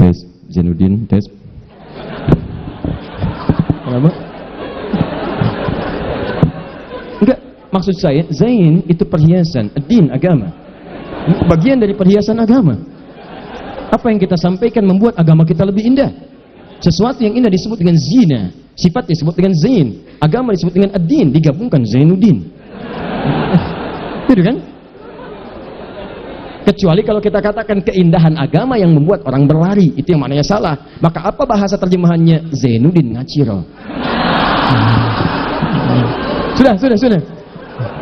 Tes, Zainuddin, tes. Kenapa? Enggak, maksud saya, Zain itu perhiasan, din agama. Bagian dari perhiasan agama. Apa yang kita sampaikan membuat agama kita lebih indah. Sesuatu yang indah disebut dengan zina, sifat disebut dengan zain, agama disebut dengan ad-din, digabungkan Zainuddin. Itu kan? Kecuali kalau kita katakan keindahan agama yang membuat orang berlari, itu yang maknanya salah. Maka apa bahasa terjemahannya? Zainuddin Ngaciro. Sudah.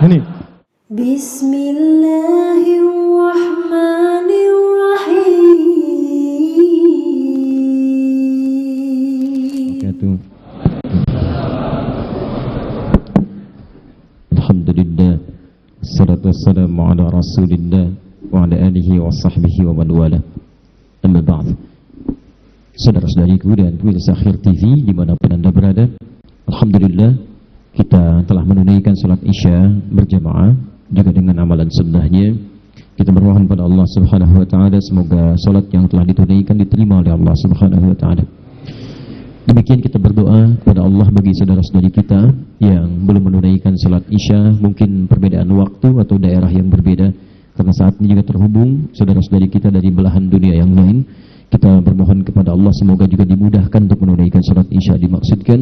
Ini. Bismillahirrahmanirrahim. Alhamdulillah. Assalatu wassalamu ala Rasulillah wa ala alihi wa sahbihi wa man wala. Amma ba'd. Saudara-saudariku dan pemirsa Akhir TV dimanapun Anda berada, alhamdulillah kita telah menunaikan salat Isya berjamaah juga dengan amalan sunnahnya. Kita bermohon pada Allah Subhanahu wa taala semoga salat yang telah ditunaikan diterima oleh Allah Subhanahu wa taala. Demikian kita berdoa kepada Allah bagi saudara-saudari kita yang belum menunaikan salat Isya, mungkin perbedaan waktu atau daerah yang berbeda, karena saat ini juga terhubung saudara-saudari kita dari belahan dunia yang lain. Kita bermohon kepada Allah semoga juga dimudahkan untuk menunaikan salat Isya dimaksudkan.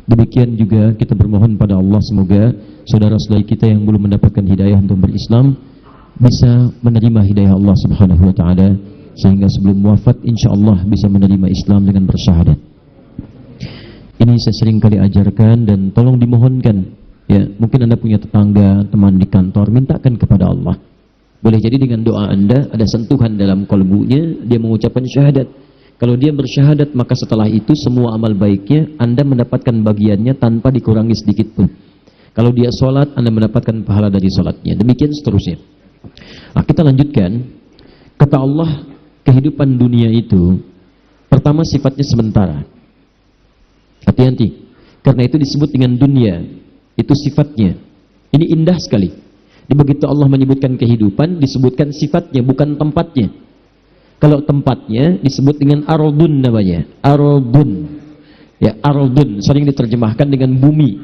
Demikian juga kita bermohon pada Allah semoga saudara-saudari kita yang belum mendapatkan hidayah untuk berislam bisa menerima hidayah Allah Subhanahu wa taala sehingga sebelum wafat insyaallah bisa menerima Islam dengan bersyahadat. Ini saya sering kali ajarkan dan tolong dimohonkan, ya, mungkin Anda punya tetangga, teman di kantor, mintakan kepada Allah. Boleh jadi dengan doa Anda ada sentuhan dalam kalbunya, dia mengucapkan syahadat. Kalau dia bersyahadat, maka setelah itu semua amal baiknya Anda mendapatkan bagiannya tanpa dikurangi sedikit pun. Kalau dia sholat, Anda mendapatkan pahala dari sholatnya. Demikian seterusnya. Nah, kita lanjutkan. Kata Allah, kehidupan dunia itu pertama sifatnya sementara. Hati-hati, karena itu disebut dengan dunia. Itu sifatnya. Ini indah sekali. Di begitu Allah menyebutkan kehidupan, disebutkan sifatnya, bukan tempatnya. Kalau tempatnya disebut dengan ardun namanya. Ardun. Ya, ardun sering diterjemahkan dengan bumi.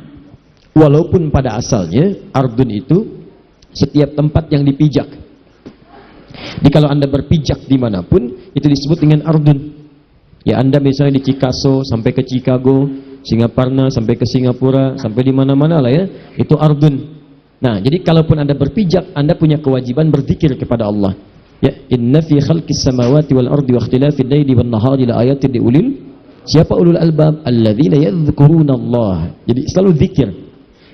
Walaupun pada asalnya ardun itu setiap tempat yang dipijak. Jadi kalau Anda berpijak dimanapun, itu disebut dengan ardun. Ya, Anda misalnya di Chicago sampai ke Chicago, Singaparna sampai ke Singapura, sampai di mana-mana lah ya, itu ardun. Nah, jadi kalaupun Anda berpijak, Anda punya kewajiban berzikir kepada Allah. Ya, inna fi khalqis samawati wal ardi wa ikhtilafil laili wan nahari la ayatin liulil. Siapa ulul albab? Alladzina yadhkuruna Allah. Jadi selalu zikir.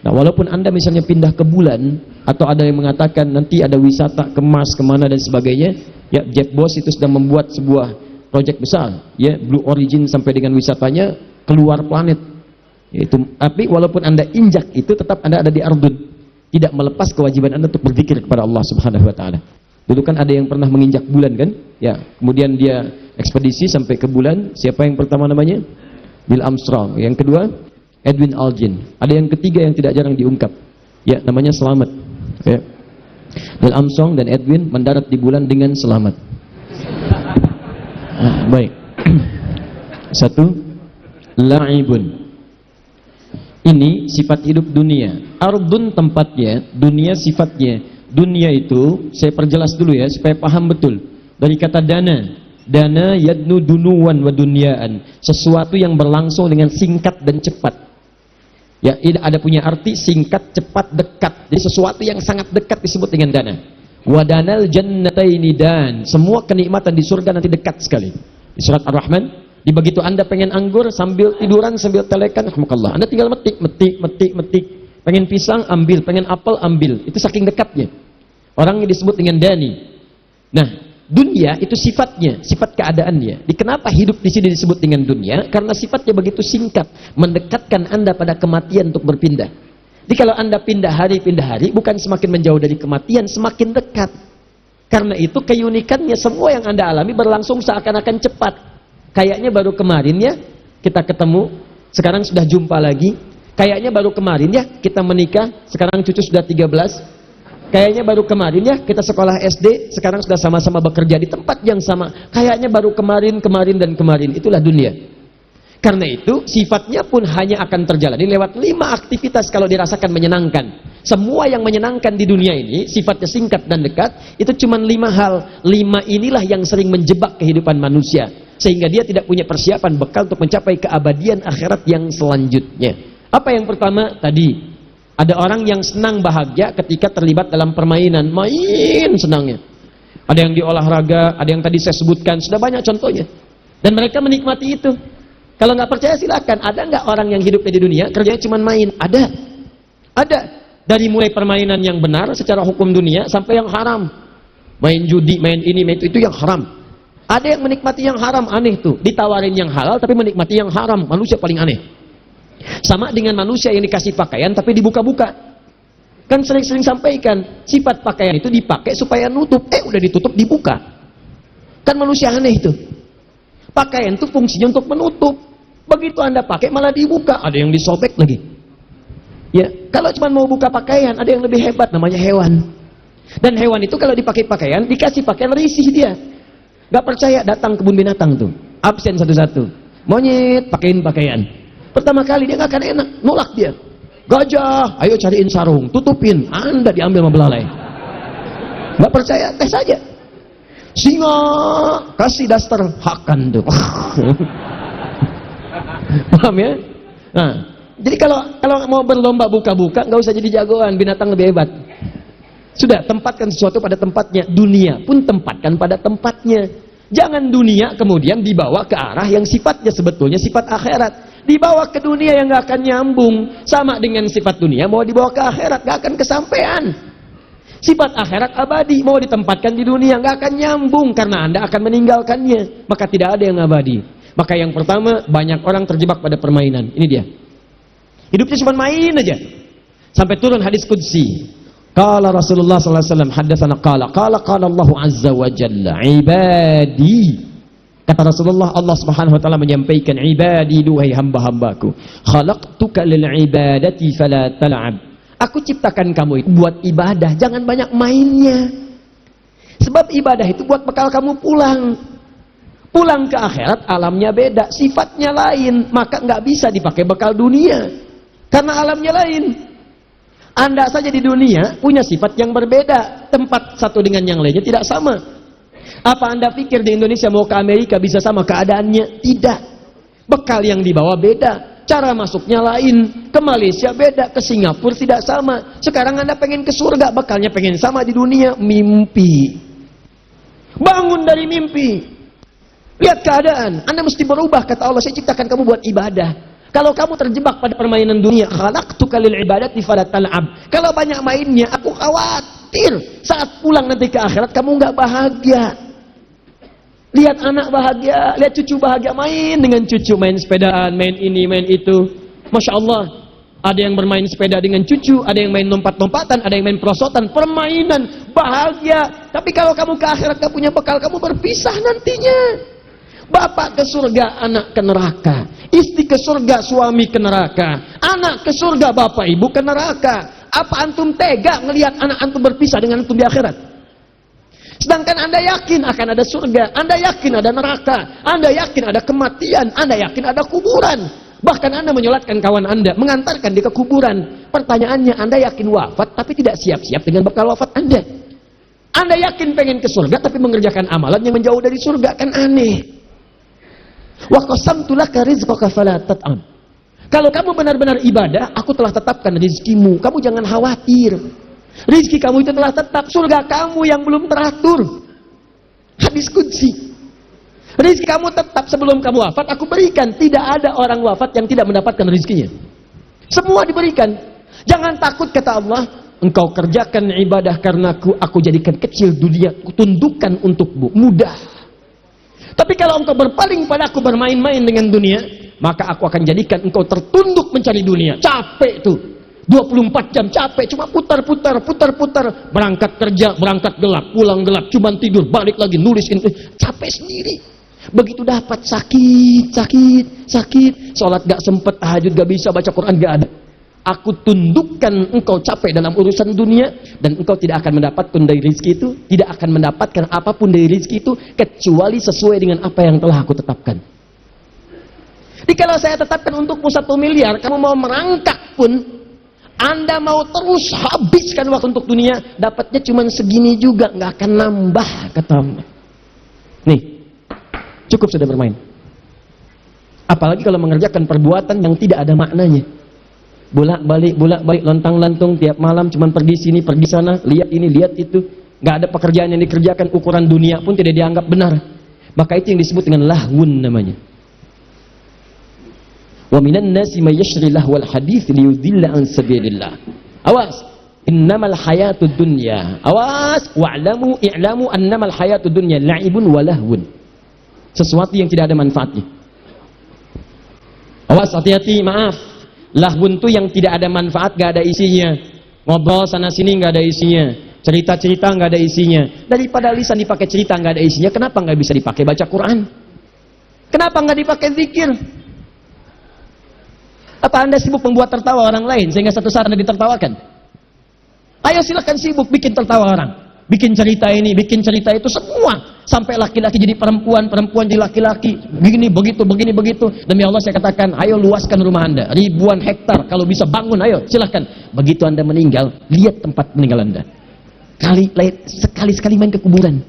Nah, walaupun Anda misalnya pindah ke bulan, atau ada yang mengatakan nanti ada wisata ke Mars, kemana dan sebagainya, ya, Jeff Bezos itu sedang membuat sebuah proyek besar, ya, Blue Origin sampai dengan wisatanya keluar planet. Yaitu, tapi walaupun Anda injak itu, tetap Anda ada di ardun. Tidak melepas kewajiban Anda untuk berzikir kepada Allah Subhanahu wa taala. Dulu kan ada yang pernah menginjak bulan kan? Ya, kemudian dia ekspedisi sampai ke bulan. Siapa yang pertama namanya? Neil Armstrong. Yang kedua, Edwin Aldrin. Ada yang ketiga yang tidak jarang diungkap. Ya, namanya Selamat. Ya. Neil Armstrong dan Edwin mendarat di bulan dengan selamat. Nah, baik. Satu, la'ibun. Ini sifat hidup dunia. Ardun tempatnya, dunia sifatnya. Dunia itu, saya perjelas dulu ya, supaya paham betul. Dari kata dana. Dana yadnu dunuwan wa dunyaan. Sesuatu yang berlangsung dengan singkat dan cepat. Ya, ini ada punya arti singkat, cepat, dekat. Jadi sesuatu yang sangat dekat disebut dengan dana. Wadanal jannataini dan. Semua kenikmatan di surga nanti dekat sekali. Di surat Ar-Rahman, di begitu Anda pengen anggur sambil tiduran sambil telekan, rahmukallah, Anda tinggal metik. Pengen pisang ambil, pengen apel ambil. Itu saking dekatnya. Orangnya disebut dengan dani. Nah, dunia itu sifatnya, sifat keadaannya. Kenapa hidup di sini disebut dengan dunia? Karena sifatnya begitu singkat, mendekatkan Anda pada kematian untuk berpindah. Jadi kalau Anda pindah hari, bukan semakin menjauh dari kematian, semakin dekat. Karena itu keunikannya semua yang Anda alami berlangsung seakan-akan cepat. Kayaknya baru kemarin ya kita ketemu, sekarang sudah jumpa lagi. Kayaknya baru kemarin ya kita menikah, sekarang cucu sudah 13 Kayaknya baru kemarin ya kita sekolah SD, sekarang sudah sama-sama bekerja di tempat yang sama. Kayaknya baru kemarin dan kemarin. Itulah dunia. Karena itu sifatnya pun hanya akan terjalani lewat 5 aktivitas kalau dirasakan menyenangkan. Semua yang menyenangkan di dunia ini sifatnya singkat dan dekat, itu cuma 5 hal. 5 inilah yang sering menjebak kehidupan manusia, sehingga dia tidak punya persiapan bekal untuk mencapai keabadian akhirat yang selanjutnya. Apa yang pertama tadi? Ada orang yang senang bahagia ketika terlibat dalam permainan, main senangnya. Ada yang di olahraga, ada yang tadi saya sebutkan, sudah banyak contohnya. Dan mereka menikmati itu. Kalau nggak percaya silakan. Ada nggak orang yang hidupnya di dunia kerjanya cuma main? Ada. Ada. Dari mulai permainan yang benar secara hukum dunia sampai yang haram. Main judi, main ini, main itu yang haram. Ada yang menikmati yang haram, aneh tuh. Ditawarin yang halal tapi menikmati yang haram. Manusia paling aneh. Sama dengan manusia yang dikasih pakaian tapi dibuka-buka. Kan sering-sering sampaikan, sifat pakaian itu dipakai supaya nutup, udah ditutup dibuka. Kan manusia aneh itu. Pakaian itu fungsinya untuk menutup. Begitu Anda pakai malah dibuka, ada yang disobek lagi. Ya, kalau cuma mau buka pakaian, ada yang lebih hebat namanya hewan. Dan hewan itu kalau dipakai pakaian, dikasih pakaian risih dia. Gak percaya, datang kebun binatang tuh, absen satu-satu. Monyet pakein pakaian. Pertama kali dia gak akan enak, nolak dia. Gajah, ayo cariin sarung, tutupin. Anda diambil sama belalai. Gak percaya, tes aja. Singa, kasih daster, hakan tuh. Paham ya? Nah, jadi kalau mau berlomba buka-buka, nggak usah jadi jagoan, binatang lebih hebat. Sudah, tempatkan sesuatu pada tempatnya. Dunia pun tempatkan pada tempatnya. Jangan dunia kemudian dibawa ke arah yang sifatnya sebetulnya sifat akhirat. Dibawa ke dunia yang gak akan nyambung. Sama dengan sifat dunia mau dibawa ke akhirat, gak akan kesampaian. Sifat akhirat abadi, mau ditempatkan di dunia gak akan nyambung, karena Anda akan meninggalkannya. Maka tidak ada yang abadi. Maka yang pertama, banyak orang terjebak pada permainan. Ini dia. Hidupnya cuma main aja. Sampai turun hadis qudsi. Qala Rasulullah sallallahu alaihi wasallam, haddatsana qala Allah azza wa jalla, ibadi. Kata Rasulullah, Allah Subhanahu wa taala menyampaikan, ibadi, duhai hamba-hambaku, khalaqtuka lil ibadati fala tal'ab. Aku ciptakan kamu itu buat ibadah, jangan banyak mainnya. Sebab ibadah itu buat bekal kamu pulang. Pulang ke akhirat, alamnya beda, sifatnya lain, maka nggak bisa dipakai bekal dunia. Karena alamnya lain. Anda saja di dunia punya sifat yang berbeda, tempat satu dengan yang lainnya tidak sama. Apa Anda pikir di Indonesia mau ke Amerika bisa sama keadaannya? Tidak. Bekal yang dibawa beda, cara masuknya lain. Ke Malaysia beda, ke Singapura tidak sama. Sekarang Anda pengen ke surga, bekalnya pengen sama di dunia. Mimpi. Bangun dari mimpi. Lihat keadaan. Anda mesti berubah, kata Allah, saya ciptakan kamu buat ibadah. Kalau kamu terjebak pada permainan dunia, khalaqtuka lil ibadati fala tal'ab. Kalau banyak mainnya, aku khawatir saat pulang nanti ke akhirat kamu nggak bahagia. Lihat anak bahagia, lihat cucu bahagia, main dengan cucu, main sepedaan, main ini, main itu. Masya Allah, ada yang bermain sepeda dengan cucu, ada yang main lompat-lompatan, ada yang main perosotan, permainan, bahagia. Tapi kalau kamu ke akhirat gak punya bekal, kamu berpisah nantinya. Bapak ke surga, anak ke neraka. Istri ke surga, suami ke neraka. Anak ke surga, bapak ibu ke neraka. Apa antum tega ngelihat anak antum berpisah dengan antum di akhirat? Sedangkan Anda yakin akan ada surga, Anda yakin ada neraka, Anda yakin ada kematian, Anda yakin ada kuburan. Bahkan Anda menyolatkan kawan Anda, mengantarkan dia ke kuburan. Pertanyaannya, Anda yakin wafat tapi tidak siap-siap dengan bekal wafat Anda. Anda yakin pengen ke surga tapi mengerjakan amalan yang menjauh dari surga, kan aneh. Wa qasamtu laka rizqaka fala tat'am. Kalau kamu benar-benar ibadah, aku telah tetapkan rizkimu, kamu jangan khawatir. Rizki kamu itu telah tetap, surga kamu yang belum teratur. Hadis qudsi. Rizki kamu tetap sebelum kamu wafat, aku berikan. Tidak ada orang wafat yang tidak mendapatkan rizkinya. Semua diberikan. Jangan takut, kata Allah, engkau kerjakan ibadah karena aku jadikan kecil dunia, aku tundukkan untukmu, mudah. Tapi kalau engkau berpaling padaku, bermain-main dengan dunia, maka aku akan jadikan engkau tertunduk mencari dunia. Capek tuh. 24 jam capek, cuma putar-putar, berangkat kerja, berangkat gelap, pulang gelap, cuma tidur, balik lagi, nulis ini, capek sendiri. Begitu dapat sakit, sholat gak sempet, tahajud gak bisa, baca Quran gak ada. Aku tundukkan engkau capek dalam urusan dunia, dan engkau tidak akan mendapatkan dari rezeki itu, tidak akan mendapatkan apapun dari rezeki itu kecuali sesuai dengan apa yang telah aku tetapkan. Jadi kalau saya tetapkan untukmu 1 miliar, kamu mau merangkak pun, Anda mau terus habiskan waktu untuk dunia, dapatnya cuma segini juga, nggak akan nambah, kata Allah. Nih, cukup sudah bermain. Apalagi kalau mengerjakan perbuatan yang tidak ada maknanya. Bolak-balik, lontang-lantung tiap malam, cuma pergi sini, pergi sana, lihat ini, lihat itu. Nggak ada pekerjaan yang dikerjakan, ukuran dunia pun tidak dianggap benar. Maka itu yang disebut dengan lahwun namanya. Wa minan nasi may yashri lahwal hadits liyudilla an sabilillah. Awas, innamal hayatud dunya. Awas, i'lamu annamal hayatud dunya la'ibun wa lahwun. Sesuatu yang tidak ada manfaatnya. Awas, hati-hati, maaf. Lahwun itu yang tidak ada manfaat, gak ada isinya. Ngobrol sana sini gak ada isinya. Cerita-cerita gak ada isinya. Daripada lisan dipakai cerita gak ada isinya, kenapa gak bisa dipakai baca Quran? Kenapa gak dipakai zikir? Apa Anda sibuk membuat tertawa orang lain sehingga satu saat Anda ditertawakan? Ayo silakan sibuk bikin tertawa orang. Bikin cerita ini, bikin cerita itu, semua. Sampai laki-laki jadi perempuan, perempuan jadi laki-laki. Begini, begitu. Demi Allah saya katakan, ayo luaskan rumah Anda. Ribuan hektar, kalau bisa bangun, ayo silahkan. Begitu Anda meninggal, lihat tempat meninggal Anda. Sekali-sekali main ke kuburan.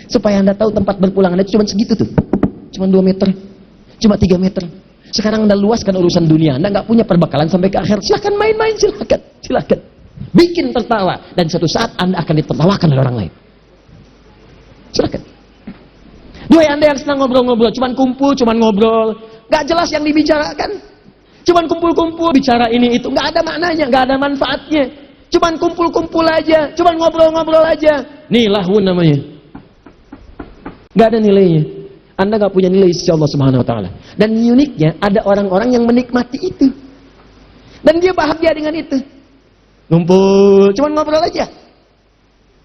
Supaya Anda tahu tempat berpulang Anda itu cuma segitu tuh. Cuma 2 meter, cuma 3 meter. Sekarang Anda luaskan urusan dunia, Anda nggak punya perbakalan sampai ke akhir. Silahkan main-main, silahkan. Bikin tertawa, dan suatu saat Anda akan ditertawakan oleh orang lain. Silahkan. Dua Anda yang senang ngobrol-ngobrol, cuman kumpul, cuman ngobrol, nggak jelas yang dibicarakan, cuman kumpul-kumpul, bicara ini itu, nggak ada maknanya, nggak ada manfaatnya, cuman kumpul-kumpul aja, cuman ngobrol-ngobrol aja. Nih lahwun namanya. Nggak ada nilainya. Anda nggak punya nilai sisi Allah Subhanahu Wa Taala. Dan uniknya ada orang-orang yang menikmati itu, dan dia bahagia dengan itu. Ngumpul, cuman ngobrol aja.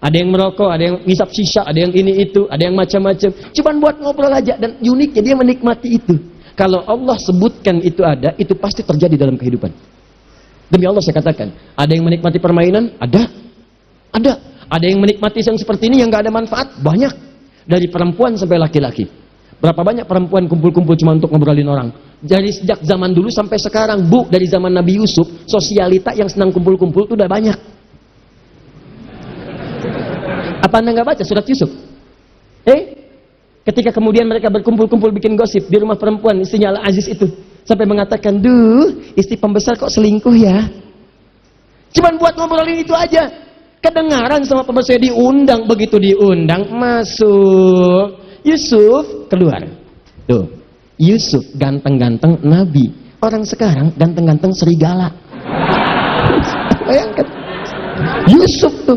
Ada yang merokok, ada yang ngisap sisa, ada yang ini itu, ada yang macam-macam. Cuman buat ngobrol aja, dan uniknya dia menikmati itu. Kalau Allah sebutkan itu ada, itu pasti terjadi dalam kehidupan. Demi Allah saya katakan, ada yang menikmati permainan, ada. Ada yang menikmati yang seperti ini yang nggak ada manfaat, banyak. Dari perempuan sampai laki-laki. Berapa banyak perempuan kumpul-kumpul cuma untuk ngobrolin orang. Dari sejak zaman dulu sampai sekarang, Bu, dari zaman Nabi Yusuf, sosialita yang senang kumpul-kumpul itu udah banyak. Apa Anda nggak baca surat Yusuf? Ketika kemudian mereka berkumpul-kumpul bikin gosip di rumah perempuan istrinya Al-Aziz itu, sampai mengatakan, duh, istri pembesar kok selingkuh ya? Cuman buat ngobrolin itu aja. Kedengaran sama pembesar, diundang, begitu diundang masuk. Yusuf keluar. Tuh, Yusuf ganteng-ganteng Nabi. Orang sekarang ganteng-ganteng serigala. Bayangkan. Yusuf tuh.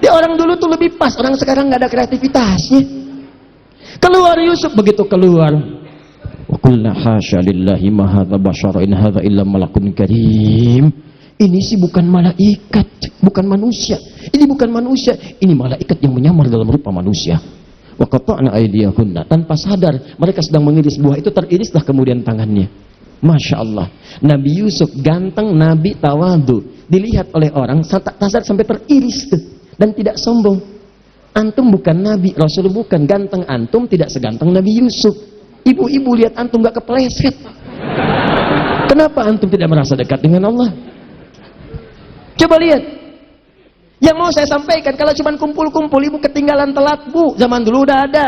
Dia orang dulu tuh lebih pas, orang sekarang nggak ada kreativitasnya. Keluar Yusuf, begitu keluar. Wa qulna hasya lillahi ma hadza basyara in hadza illa malakun karim. Ini sih bukan malaikat, bukan manusia. Ini bukan manusia, ini malaikat yang menyamar dalam rupa manusia. Wa qata'na aydiyahunna, tanpa sadar mereka sedang mengiris buah itu, teririslah kemudian tangannya. Masya Allah, Nabi Yusuf ganteng, Nabi tawadu, dilihat oleh orang tak sadar sampai teriris tuh. Dan tidak sombong. Antum bukan Nabi, Rasul bukan, ganteng antum tidak seganteng Nabi Yusuf. Ibu-ibu lihat antum gak kepleset. Kenapa antum tidak merasa dekat dengan Allah? Coba lihat. Yang mau saya sampaikan, kalau cuma kumpul-kumpul, ibu ketinggalan telat, Bu. Zaman dulu udah ada.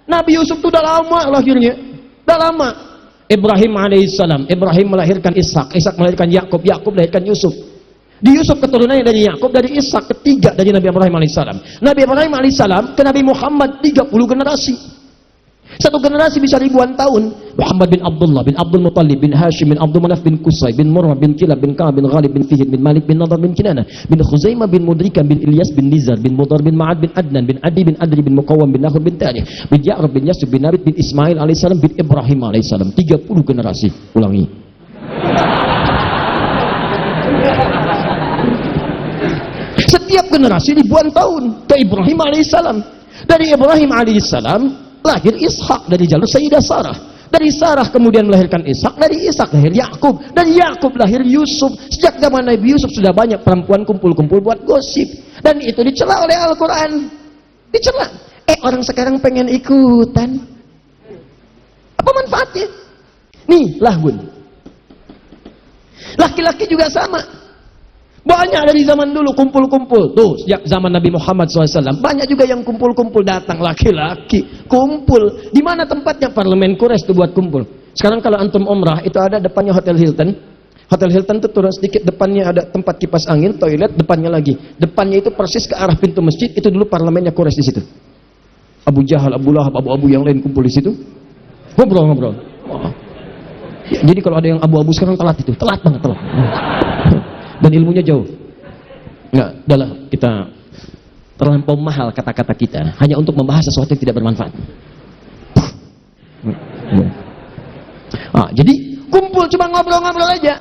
Nabi Yusuf itu udah lama lahirnya. Udah lama. Ibrahim alaihissalam, Ibrahim melahirkan Ishak, Ishak melahirkan Yakub, Yakub melahirkan Yusuf. Di Yusuf keturunannya dari Yakub, dari Ishak, ketiga dari Nabi Ibrahim alaihissalam. Nabi Ibrahim alaihissalam ke Nabi Muhammad 30 generasi. Satu generasi bisa ribuan tahun. Muhammad bin Abdullah bin Abdul Muttalib bin Hashim bin Abdul Manaf bin Qusay bin Murrah bin Kilab bin Ka'ab bin Ghalib bin Fihid bin Malik bin Nadar bin Kinanah bin Khuzaimah bin Mudrika bin Ilyas bin Nizar bin Mudar bin Ma'ad bin Adnan bin Adi bin Adri bin Muqawwam bin Nahur bin Tarikh bin Ya'rab bin Yasub bin Nabit bin Ismail alaihissalam bin Ibrahim alaihissalam. 30 generasi. Ulangi. Setiap generasi ribuan tahun ke Ibrahim alaihissalam. Dari Ibrahim alaihissalam lahir Ishak dari jalur Sayyidah Sarah. Dari Sarah kemudian melahirkan Ishak, dari Ishak lahir Yakub, dari Yakub lahir Yusuf. Sejak zaman Nabi Yusuf sudah banyak perempuan kumpul-kumpul buat gosip, dan itu dicela oleh Al-Quran. Dicela. Orang sekarang pengen ikutan. Apa manfaatnya? Nih, lahun. Laki-laki juga sama. Banyak dari zaman dulu kumpul-kumpul. Tuh, sejak zaman Nabi Muhammad SAW, banyak juga yang kumpul-kumpul, datang laki-laki, kumpul. Di mana tempatnya? Parlemen Quraisy tuh buat kumpul. Sekarang kalau antum umrah, itu ada depannya Hotel Hilton. Hotel Hilton tuh turun sedikit, depannya ada tempat kipas angin, toilet, depannya lagi. Depannya itu persis ke arah pintu masjid, itu dulu parlemennya Quraisy di situ. Abu Jahal, Abu Lahab, abu-abu yang lain kumpul di situ. Ngobrol-ngobrol. Oh. Ya, jadi kalau ada yang abu-abu sekarang telat itu, telat banget, telat. Dan ilmunya jauh. Enggak, adalah kita terlampau mahal kata-kata kita hanya untuk membahas sesuatu yang tidak bermanfaat. Jadi kumpul cuma ngobrol-ngobrol aja,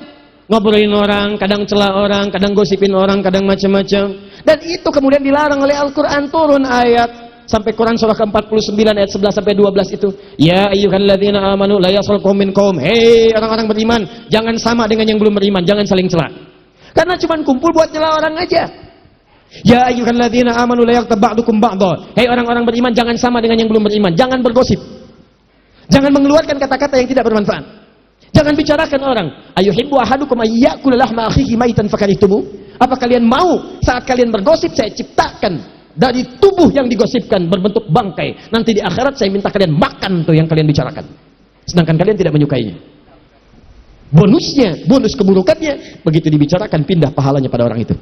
ngobrolin orang, kadang celah orang, kadang gosipin orang, kadang macam-macam. Dan itu kemudian dilarang oleh Al-Quran, turun ayat sampai Quran surah ke-49 ayat 11 sampai 12 itu. Ya ayyuhalladzina amanu la yaskhar qaumin qaum. Hei orang-orang beriman, jangan sama dengan yang belum beriman, jangan saling celah. Karena cuma kumpul buat nyela orang aja. Ya ayyuhalladzina amanu la yaghtab ba'dukum ba'dha. Hei orang-orang beriman, jangan sama dengan yang belum beriman, jangan bergosip. Jangan mengeluarkan kata-kata yang tidak bermanfaat. Jangan bicarakan orang. Ayuhibbu ahadukum ayyakula lahma akhihi maitan fakarihtumu? Apa kalian mau saat kalian bergosip saya ciptakan dari tubuh yang digosipkan berbentuk bangkai, nanti di akhirat saya minta kalian makan tuh yang kalian bicarakan, sedangkan kalian tidak menyukainya. Bonusnya, bonus keburukannya, begitu dibicarakan pindah pahalanya pada orang itu.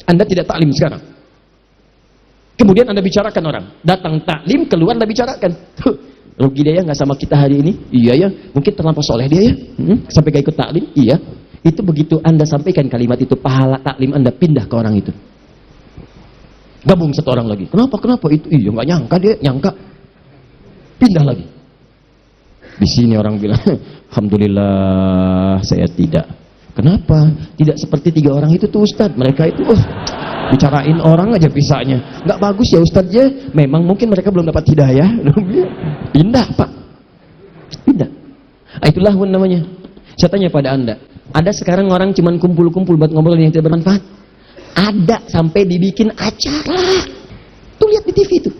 Anda tidak taklim sekarang, kemudian Anda bicarakan orang, datang taklim, keluar Anda bicarakan, rugi dia ya nggak sama kita hari ini. Iya ya, mungkin terlampau soleh dia ya, sampai gak ikut taklim. Iya, itu begitu Anda sampaikan kalimat itu, pahala taklim Anda pindah ke orang itu. Gabung satu orang lagi. Kenapa itu? Iya nggak nyangka dia, nyangka. Pindah lagi. Di sini orang bilang, alhamdulillah saya tidak. Kenapa? Tidak seperti 3 orang itu tuh Ustadz. Mereka itu bicarain orang aja bisanya. Nggak bagus ya Ustadz ya. Memang mungkin mereka belum dapat hidayah. Pindah Pak. Pindah. Itulah namanya. Saya tanya pada Anda, ada sekarang orang cuman kumpul-kumpul buat ngobrol yang tidak bermanfaat? Ada, sampai dibikin acara. Tuh lihat di TV itu.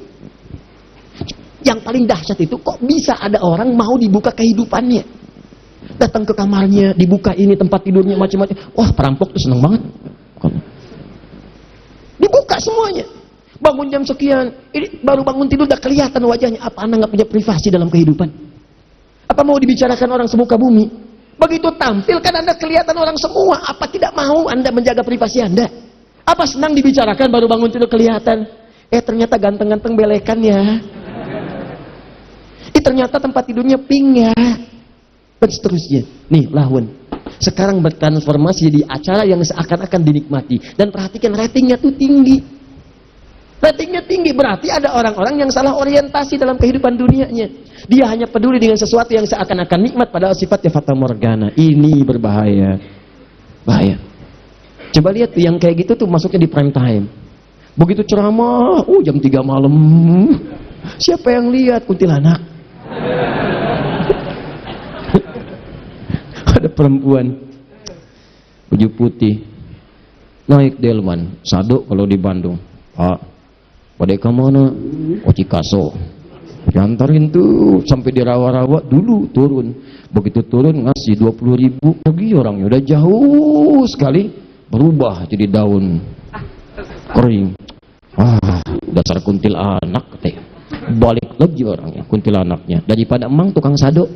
Yang paling dahsyat itu, kok bisa ada orang mau dibuka kehidupannya. Datang ke kamarnya, dibuka ini tempat tidurnya macam-macam. Wah, perampok tuh seneng banget. Dibuka semuanya. Bangun jam sekian, ini baru bangun tidur udah kelihatan wajahnya. Apa Anda nggak punya privasi dalam kehidupan? Apa mau dibicarakan orang semuka bumi? Begitu tampil kan Anda kelihatan orang semua. Apa tidak mau Anda menjaga privasi Anda? Apa senang dibicarakan baru bangun tidur kelihatan? Ternyata ganteng-ganteng belekan ya. Ternyata tempat tidurnya pink ya. Dan seterusnya. Nih, lahun. Sekarang bertransformasi jadi acara yang seakan-akan dinikmati. Dan perhatikan ratingnya tuh tinggi. Ratingnya tinggi, berarti ada orang-orang yang salah orientasi dalam kehidupan dunianya. Dia hanya peduli dengan sesuatu yang seakan-akan nikmat, padahal sifatnya fata morgana. Ini berbahaya. Bahaya. Coba lihat tuh yang kayak gitu tuh masuknya di prime time. Begitu ceramah, jam 3 malam. Siapa yang lihat? Kuntilanak. Ada perempuan baju putih naik delman, sado kalau di Bandung. Pak, pada kemana? Cikaso. Diantarin tuh sampai di rawa-rawa dulu turun. Begitu turun ngasih 20.000, pergi orangnya udah jauh sekali. Berubah jadi daun kering. Dasar kuntilanak katanya. Balik lagi orangnya, kuntilanaknya. Daripada emang tukang sado.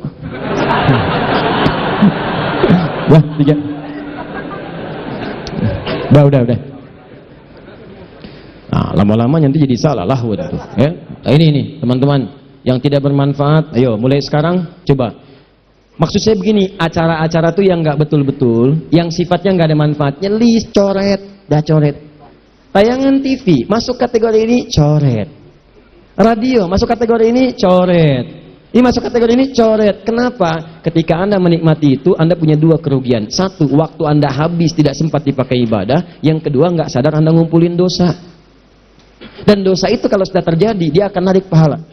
Wah, 3. Udah. Nah, lama-lama nanti jadi salah lahun tuh. Ya. Ini teman-teman yang tidak bermanfaat. Ayo, mulai sekarang coba. Maksud saya begini, acara-acara tuh yang nggak betul-betul, yang sifatnya nggak ada manfaatnya, list, coret, dah coret. Tayangan TV masuk kategori ini, coret. Radio masuk kategori ini, coret. Ini masuk kategori ini, coret. Kenapa? Ketika Anda menikmati itu, Anda punya 2 kerugian. 1, waktu Anda habis tidak sempat dipakai ibadah. Yang kedua, nggak sadar Anda ngumpulin dosa. Dan dosa itu kalau sudah terjadi, dia akan narik pahala.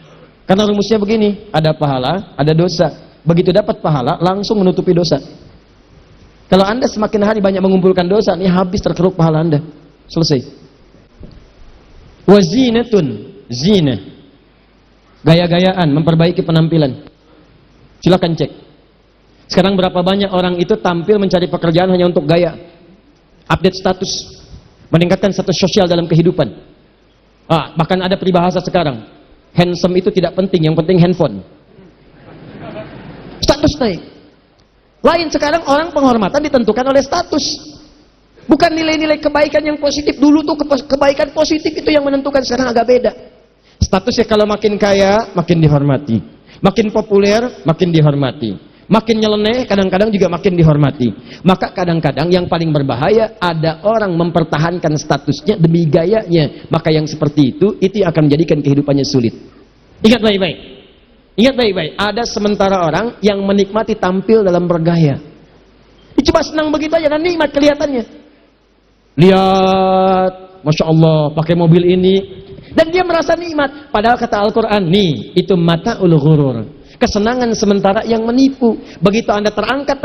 Karena rumusnya begini, ada pahala, ada dosa. Begitu dapat pahala, langsung menutupi dosa. Kalau Anda semakin hari banyak mengumpulkan dosa, ini habis terkeruk pahala Anda. Selesai. Wazinatun, zina. Gaya-gayaan, memperbaiki penampilan. Silakan cek. Sekarang berapa banyak orang itu tampil mencari pekerjaan hanya untuk gaya. Update status. Meningkatkan status sosial dalam kehidupan. Bahkan ada peribahasa sekarang. Handsome itu tidak penting, yang penting handphone. Status naik. Lain sekarang orang penghormatan ditentukan oleh status. Bukan nilai-nilai kebaikan yang positif. Dulu tuh kebaikan positif itu yang menentukan, sekarang agak beda. Statusnya kalau makin kaya, makin dihormati. Makin populer, makin dihormati. Makin nyeleneh, kadang-kadang juga makin dihormati. Maka kadang-kadang yang paling berbahaya, ada orang mempertahankan statusnya demi gayanya. Maka yang seperti itu yang akan menjadikan kehidupannya sulit. Ingat baik-baik. Ingat baik-baik. Ada sementara orang yang menikmati tampil dalam bergaya. Dia cuma senang begitu aja dan nikmat kelihatannya. Lihat, Masya Allah, pakai mobil ini. Dan dia merasa nikmat. Padahal kata Al-Quran, nih, itu mata'ul ghurur. Kesenangan sementara yang menipu. Begitu Anda terangkat,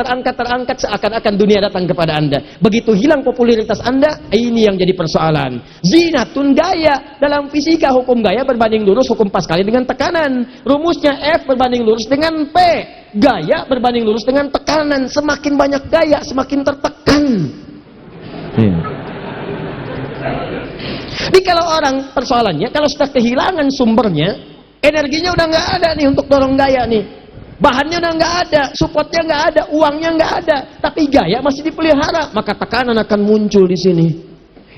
seakan-akan dunia datang kepada Anda. Begitu hilang popularitas Anda, ini yang jadi persoalan. Zinatun, gaya. Dalam fisika, hukum gaya berbanding lurus, hukum Pascal dengan tekanan. Rumusnya F berbanding lurus dengan P. Gaya berbanding lurus dengan tekanan. Semakin banyak gaya, semakin tertekan. Jadi kalau orang, persoalannya, kalau sudah kehilangan sumbernya, energinya udah nggak ada nih untuk dorong gaya nih. Bahannya udah nggak ada, supportnya nggak ada, uangnya nggak ada, tapi gaya masih dipelihara, maka tekanan akan muncul di sini.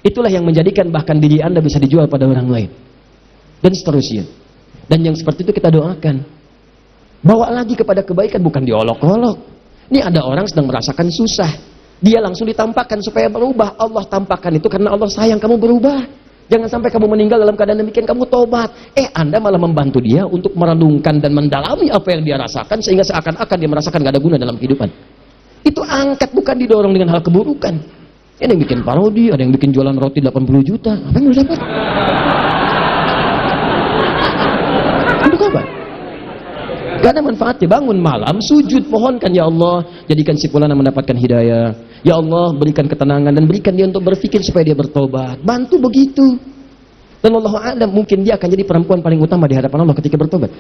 Itulah yang menjadikan bahkan diri Anda bisa dijual pada orang lain. Dan seterusnya. Dan yang seperti itu kita doakan. Bawa lagi kepada kebaikan, bukan diolok-olok. Ini ada orang sedang merasakan susah. Dia langsung ditampakkan supaya berubah. Allah tampakkan itu karena Allah sayang kamu berubah. Jangan sampai kamu meninggal dalam keadaan demikian, kamu tobat. Anda malah membantu dia untuk merenungkan dan mendalami apa yang dia rasakan, sehingga seakan-akan dia merasakan gak ada guna dalam kehidupan. Itu angkat, bukan didorong dengan hal keburukan. Ada yang bikin parodi, ada yang bikin jualan roti 80 juta. Apa yang lu dapat? Untuk apa? Gak ada manfaatnya. Bangun malam, sujud, mohonkan, ya Allah, jadikan si fulana mendapatkan hidayah. Ya Allah, berikan ketenangan dan berikan dia untuk berpikir supaya dia bertobat. Bantu begitu. Dan wallahu a'lam, mungkin dia akan jadi perempuan paling utama di hadapan Allah ketika bertobat.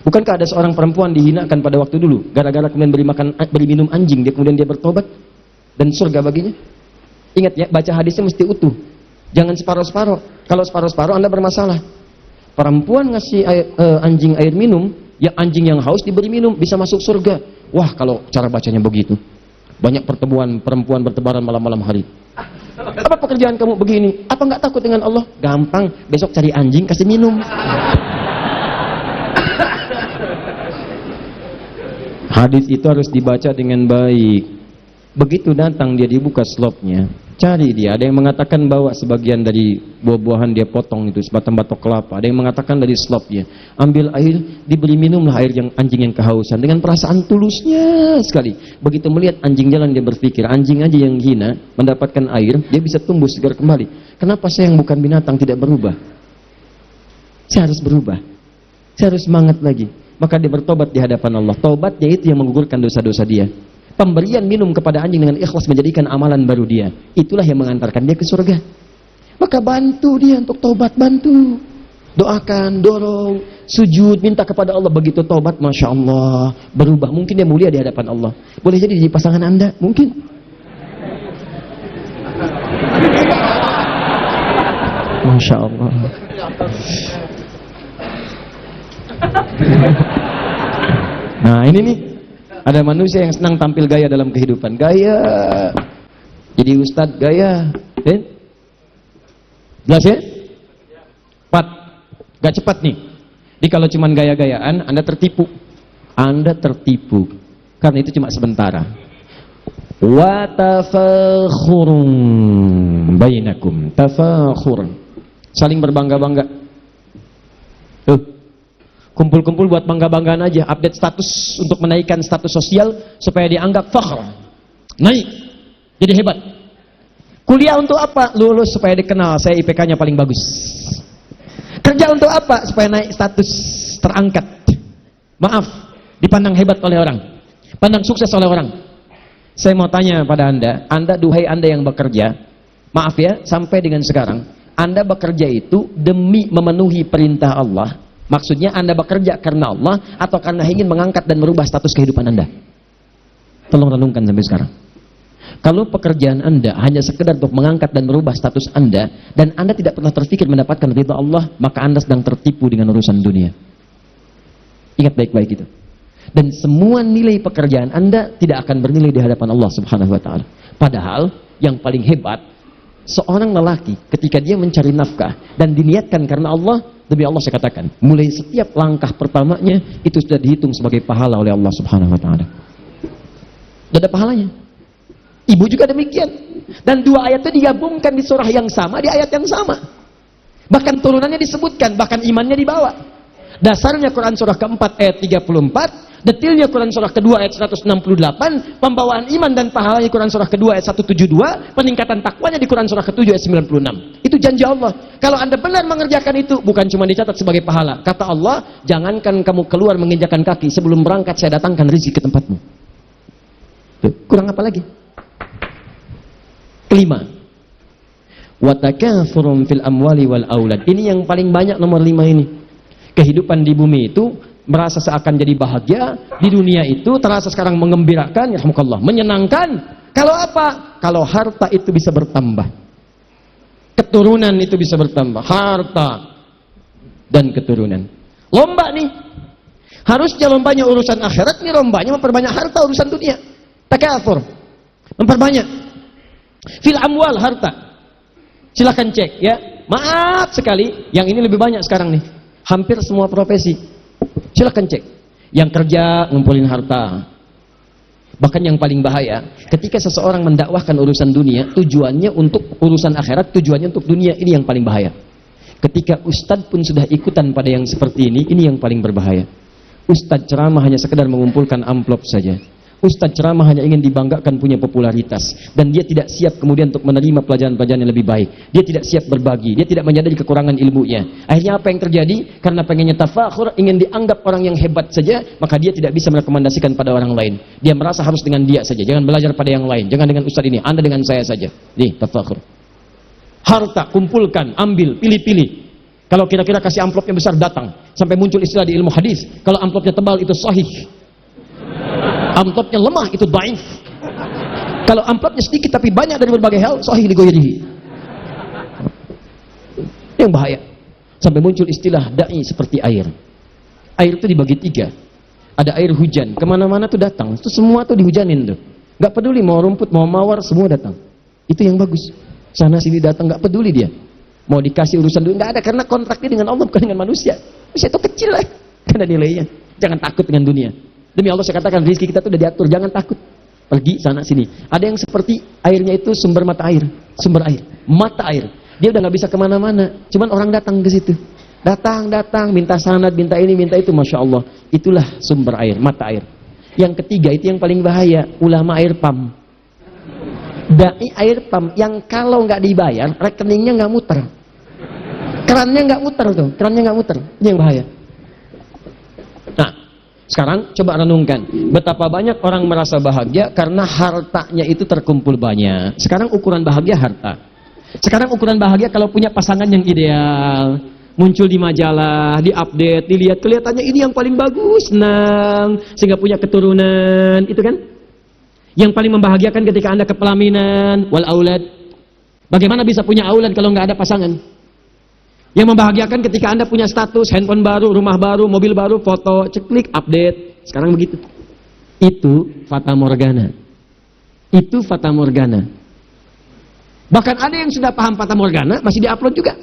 Bukankah ada seorang perempuan dihinakan pada waktu dulu, gara-gara kemudian beri minum anjing, dia kemudian dia bertobat dan surga baginya? Ingat ya, baca hadisnya mesti utuh. Jangan separuh-separuh. Kalau separuh-separuh Anda bermasalah. Perempuan ngasih anjing air minum, ya anjing yang haus diberi minum, bisa masuk surga. Wah, kalau cara bacanya begitu. Banyak pertemuan perempuan bertebaran malam-malam hari. Apa pekerjaan kamu begini? Apa nggak takut dengan Allah? Gampang, besok cari anjing kasih minum. Hadis itu harus dibaca dengan baik. Begitu datang dia dibuka slopnya, cari dia. Ada yang mengatakan bawa sebagian dari buah-buahan dia potong itu, sebatang batok kelapa. Ada yang mengatakan dari slopnya, ambil air, diberi minumlah air yang anjing yang kehausan dengan perasaan tulusnya sekali. Begitu melihat anjing jalan dia berpikir, anjing aja yang hina mendapatkan air, dia bisa tumbuh segar kembali. Kenapa saya yang bukan binatang tidak berubah? Saya harus berubah. Saya harus semangat lagi. Maka dia bertobat di hadapan Allah. Tobatnya itu yang menggugurkan dosa-dosa dia. Pemberian minum kepada anjing dengan ikhlas menjadikan amalan baru dia. Itulah yang mengantarkan dia ke surga. Maka bantu dia untuk tobat, bantu. Doakan, dorong, sujud, minta kepada Allah. Begitu tobat, Masya Allah, berubah. Mungkin dia mulia di hadapan Allah. Boleh jadi di pasangan Anda, mungkin. Masya Allah. Nah ini nih, ada manusia yang senang tampil gaya dalam kehidupan. Gaya. Jadi ustadz gaya. Jelas ya? 4. Gak cepat nih. Jadi kalau cuma gaya-gayaan, Anda tertipu. Anda tertipu. Karena itu cuma sementara. Wa tafakhurun bainakum. Tafakhur. Saling berbangga-bangga. Kumpul-kumpul buat bangga-banggaan aja, update status untuk menaikkan status sosial supaya dianggap fakhr, naik, jadi hebat. Kuliah untuk apa? Lulus supaya dikenal, saya IPK-nya paling bagus. Kerja untuk apa? Supaya naik status, terangkat. Maaf, dipandang hebat oleh orang, pandang sukses oleh orang. Saya mau tanya pada Anda duhai Anda yang bekerja, maaf ya, sampai dengan sekarang, Anda bekerja itu demi memenuhi perintah Allah. Maksudnya Anda bekerja karena Allah atau karena ingin mengangkat dan merubah status kehidupan Anda? Tolong renungkan sampai sekarang. Kalau pekerjaan Anda hanya sekedar untuk mengangkat dan merubah status Anda, dan Anda tidak pernah terpikir mendapatkan ridha Allah, maka Anda sedang tertipu dengan urusan dunia. Ingat baik-baik itu. Dan semua nilai pekerjaan Anda tidak akan bernilai di hadapan Allah Subhanahu wa taala. Padahal yang paling hebat, seorang lelaki ketika dia mencari nafkah dan diniatkan karena Allah, demi Allah saya katakan, mulai setiap langkah pertamanya itu sudah dihitung sebagai pahala oleh Allah Subhanahu wa taala. Sudah ada pahalanya. Ibu juga demikian. Dan dua ayat itu digabungkan di surah yang sama, di ayat yang sama. Bahkan turunannya disebutkan, bahkan imannya dibawa. Dasarnya Quran surah keempat ayat 34, detilnya Quran surah kedua ayat 168, pembawaan iman dan pahalanya Quran surah kedua ayat 172, peningkatan takwanya di Quran surah ke-7 ayat 96. Itu janji Allah. Kalau Anda benar mengerjakan itu, bukan cuma dicatat sebagai pahala. Kata Allah, jangankan kamu keluar menginjakan kaki, sebelum berangkat saya datangkan rezeki ke tempatmu. Tuh, kurang apa lagi? Kelima, watakatsurun fil amwali wal aulad. Ini yang paling banyak, nomor 5 ini. Kehidupan di bumi itu merasa seakan jadi bahagia, di dunia itu terasa sekarang mengembirakan, yarhamukallah, menyenangkan. Kalau apa? Kalau harta itu bisa bertambah, keturunan itu bisa bertambah, harta dan keturunan. Lomba nih, harusnya lombanya urusan akhirat, nih lombanya memperbanyak harta urusan dunia. Takatsur, memperbanyak fil amwal, harta. Silahkan cek ya, maaf sekali, yang ini lebih banyak sekarang nih, hampir semua profesi. Silahkan cek, yang kerja ngumpulin harta. Bahkan yang paling bahaya, ketika seseorang mendakwahkan urusan dunia, tujuannya untuk urusan akhirat, tujuannya untuk dunia, ini yang paling bahaya. Ketika ustadz pun sudah ikutan pada yang seperti ini yang paling berbahaya. Ustadz ceramah hanya sekedar mengumpulkan amplop saja. Ustadz ceramah hanya ingin dibanggakan punya popularitas, dan dia tidak siap kemudian untuk menerima pelajaran-pelajaran yang lebih baik. Dia tidak siap berbagi, dia tidak menyadari kekurangan ilmunya. Akhirnya apa yang terjadi? Karena pengennya tafakhur, ingin dianggap orang yang hebat saja, maka dia tidak bisa merekomendasikan pada orang lain. Dia merasa harus dengan dia saja, jangan belajar pada yang lain, jangan dengan ustadz ini, Anda dengan saya saja. Nih, tafakhur. Harta, kumpulkan, ambil, pilih-pilih. Kalau kira-kira kasih amplopnya besar, datang. Sampai muncul istilah di ilmu hadis, kalau amplopnya tebal itu sahih, amplopnya lemah itu dhaif. Kalau amplopnya sedikit tapi banyak dari berbagai hal, sahih li ghairihi. Yang bahaya. Sampai muncul istilah dai seperti air. Air itu dibagi 3. Ada air hujan, kemana-mana tuh datang. Itu semua tuh dihujanin tuh. Gak peduli mau rumput, mau mawar, semua datang. Itu yang bagus. Sana sini datang, gak peduli dia. Mau dikasih urusan dulu, gak ada, karena kontraknya dengan Allah bukan dengan manusia. Manusia itu kecil lah, karena nilainya. Jangan takut dengan dunia. Demi Allah saya katakan, rezeki kita itu udah diatur, jangan takut. Pergi sana sini. Ada yang seperti airnya itu sumber mata air, sumber air, mata air. Dia udah nggak bisa kemana-mana, cuman orang datang ke situ. Datang, minta sanad, minta ini, minta itu, masya Allah. Itulah sumber air, mata air. Yang ketiga itu yang paling bahaya, ulama air pam. Dai air pam yang kalau nggak dibayar, rekeningnya nggak muter. Kerannya nggak muter tuh, kerannya nggak muter. Ini yang bahaya. Nah, sekarang coba renungkan, betapa banyak orang merasa bahagia karena hartanya itu terkumpul banyak. Sekarang ukuran bahagia harta. Sekarang ukuran bahagia kalau punya pasangan yang ideal, muncul di majalah, di update, dilihat, kelihatannya ini yang paling bagus, senang, sehingga punya keturunan, itu kan? Yang paling membahagiakan ketika Anda kepelaminan, wal aulad. Bagaimana bisa punya aulad kalau nggak ada pasangan? Yang membahagiakan ketika Anda punya status, handphone baru, rumah baru, mobil baru, foto, ceklik, update. Sekarang begitu. Itu fata morgana. Itu fata morgana. Bahkan ada yang sudah paham fata morgana, masih diupload juga.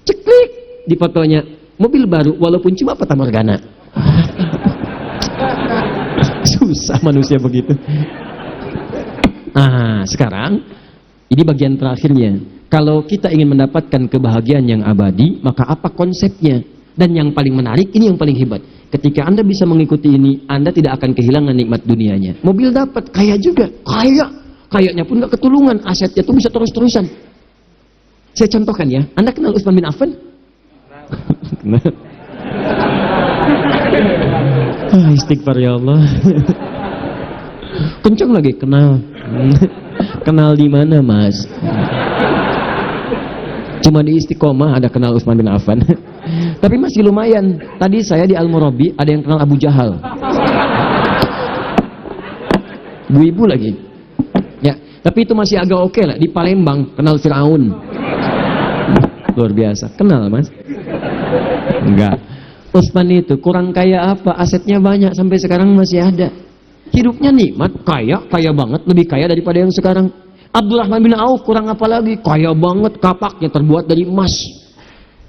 Ceklik di fotonya, mobil baru, walaupun cuma fata morgana. Susah manusia begitu. Nah, sekarang ini bagian terakhirnya. Kalau kita ingin mendapatkan kebahagiaan yang abadi, maka apa konsepnya? Dan yang paling menarik, ini yang paling hebat. Ketika Anda bisa mengikuti ini, Anda tidak akan kehilangan nikmat dunianya. Mobil dapat, kaya juga, kaya. Kayaknya pun gak ketulungan, asetnya tuh bisa terus-terusan. Saya contohkan ya, Anda kenal Utsman bin Affan? Istighfar ya Allah. Kenceng lagi kenal. Kenal di mana, Mas? Cuma di Istiqomah ada kenal Utsman bin Affan. Tapi masih lumayan. Tadi saya di Al-Murabi ada yang kenal Abu Jahal. Bu-ibu lagi. Ya, tapi itu masih agak oke lah. Di Palembang kenal Firaun. Luar biasa. Kenal, Mas? Enggak. Utsman itu kurang kaya apa? Asetnya banyak sampai sekarang masih ada. Hidupnya nikmat, kaya banget, lebih kaya daripada yang sekarang. Abdurrahman bin Auf kurang apa lagi? Kaya banget, kapaknya terbuat dari emas.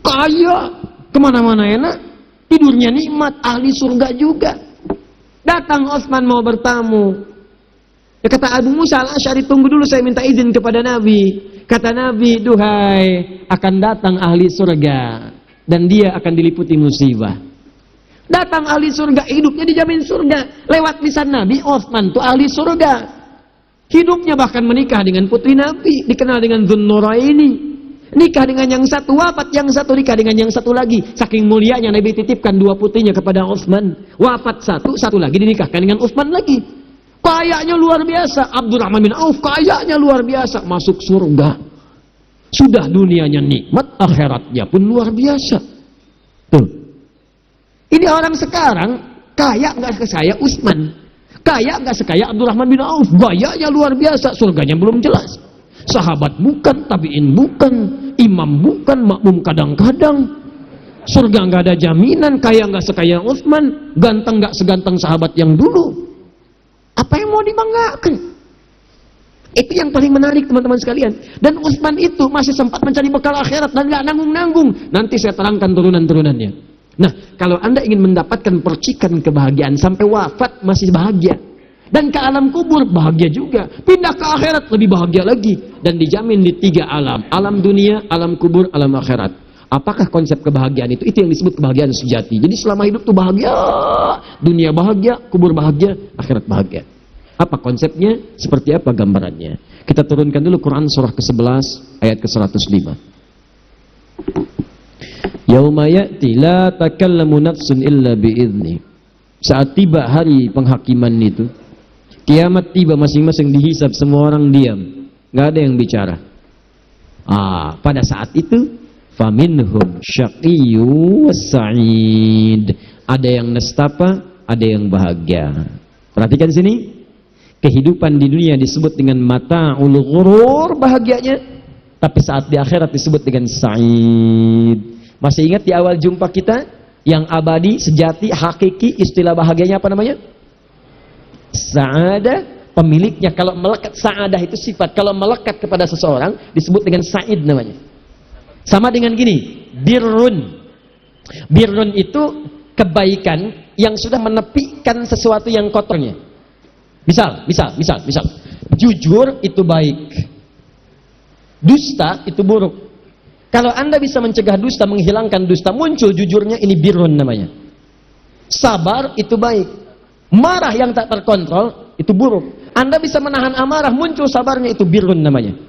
Kaya, kemana-mana enak, tidurnya nikmat, ahli surga juga. Datang Utsman mau bertamu. Ya, kata Abu Musa al-Asy'ari, tunggu dulu saya minta izin kepada Nabi. Kata Nabi, duhai, akan datang ahli surga dan dia akan diliputi musibah. Datang ahli surga, hidupnya dijamin surga. Lewat lisan Nabi, Utsman tuh ahli surga. Hidupnya bahkan menikah dengan putri Nabi, dikenal dengan Dzunnuraini. Nikah dengan yang satu, wafat yang satu, nikah dengan yang satu lagi. Saking mulianya Nabi titipkan dua putrinya kepada Utsman. Wafat satu lagi dinikahkan dengan Utsman lagi. Kayanya luar biasa. Abdurrahman bin Auf kayanya luar biasa, masuk surga. Sudah dunianya nikmat, akhiratnya pun luar biasa. Tuh. Ini orang sekarang kaya nggak sekaya Utsman, kaya nggak sekaya Abdurrahman bin Auf, gayanya luar biasa, surganya belum jelas. Sahabat bukan, tabiin bukan, imam bukan, makmum kadang-kadang. Surga nggak ada jaminan, kaya nggak sekaya Utsman, ganteng nggak seganteng sahabat yang dulu. Apa yang mau dibanggakan? Itu yang paling menarik teman-teman sekalian. Dan Utsman itu masih sempat mencari bekal akhirat dan nggak nanggung-nanggung. Nanti saya terangkan turunan-turunannya. Nah, kalau Anda ingin mendapatkan percikan kebahagiaan sampai wafat masih bahagia, dan ke alam kubur bahagia juga, pindah ke akhirat lebih bahagia lagi, dan dijamin di tiga alam: alam dunia, alam kubur, alam akhirat. Apakah konsep kebahagiaan itu? Itu yang disebut kebahagiaan sejati. Jadi selama hidup tuh bahagia, dunia bahagia, kubur bahagia, akhirat bahagia. Apa konsepnya? Seperti apa gambarannya? Kita turunkan dulu Quran surah ke-11 ayat ke-105. Yauma ya'ti la takallamu nafsun illa bi'izni. Saat tiba hari penghakiman itu, kiamat tiba, masing-masing dihisab, semua orang diam, nggak ada yang bicara. Pada saat itu faminhum syaqiyyu was-sa'id. Ada yang nestapa, ada yang bahagia. Perhatikan sini. Kehidupan di dunia disebut dengan mata'ul ghurur, bahagianya, tapi saat di akhirat disebut dengan sa'id. Masih ingat di awal jumpa kita yang abadi, sejati, hakiki, istilah bahagianya apa namanya? Sa'adah. Pemiliknya kalau melekat, sa'adah itu sifat, kalau melekat kepada seseorang disebut dengan sa'id namanya. Sama dengan gini, birrun. Birrun itu kebaikan yang sudah menepikan sesuatu yang kotornya. Misal. Jujur itu baik. Dusta itu buruk. Kalau Anda bisa mencegah dusta, menghilangkan dusta, muncul jujurnya, ini birrun namanya. Sabar itu baik. Marah yang tak terkontrol itu buruk. Anda bisa menahan amarah, muncul sabarnya, itu birrun namanya.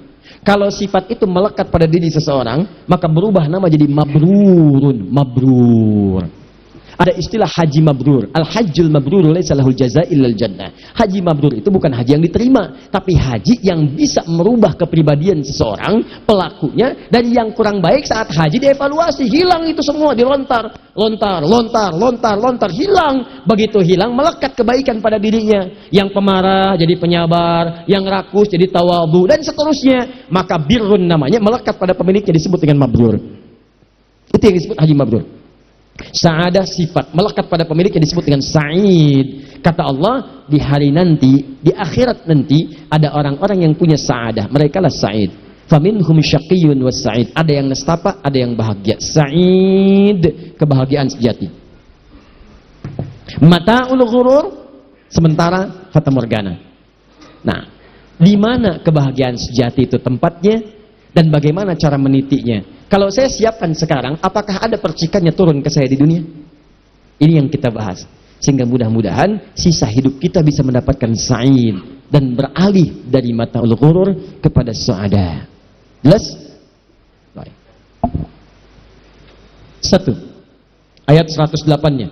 Kalau sifat itu melekat pada diri seseorang, maka berubah nama jadi mabrurun, mabrur. Ada istilah haji mabrur. Al-hajjul mabrur laisa lahul jazaa illal jannah. Haji mabrur itu bukan haji yang diterima, tapi haji yang bisa merubah kepribadian seseorang, pelakunya, dari yang kurang baik saat haji dievaluasi, hilang itu semua, dilontar, lontar, hilang. Begitu hilang, melekat kebaikan pada dirinya. Yang pemarah jadi penyabar, yang rakus jadi tawadhu, dan seterusnya. Maka birrun namanya, melekat pada pemiliknya, disebut dengan mabrur. Itu yang disebut haji mabrur. Sa'adah sifat, melekat pada pemiliknya disebut dengan sa'id. Kata Allah, di hari nanti, di akhirat nanti, ada orang-orang yang punya sa'adah, mereka lah sa'id. Faminhum syaqiyyun was sa'id. Ada yang nestapa, ada yang bahagia. Sa'id, kebahagiaan sejati. Mata'ul ghurur, sementara fata morgana. Nah, di mana kebahagiaan sejati itu tempatnya, dan bagaimana cara menitinya? Kalau saya siapkan sekarang, apakah ada percikannya turun ke saya di dunia? Ini yang kita bahas. Sehingga mudah-mudahan sisa hidup kita bisa mendapatkan sa'id dan beralih dari mata'ul ghurur kepada sa'adah. Jelas? Baik. 1. Ayat 108-nya.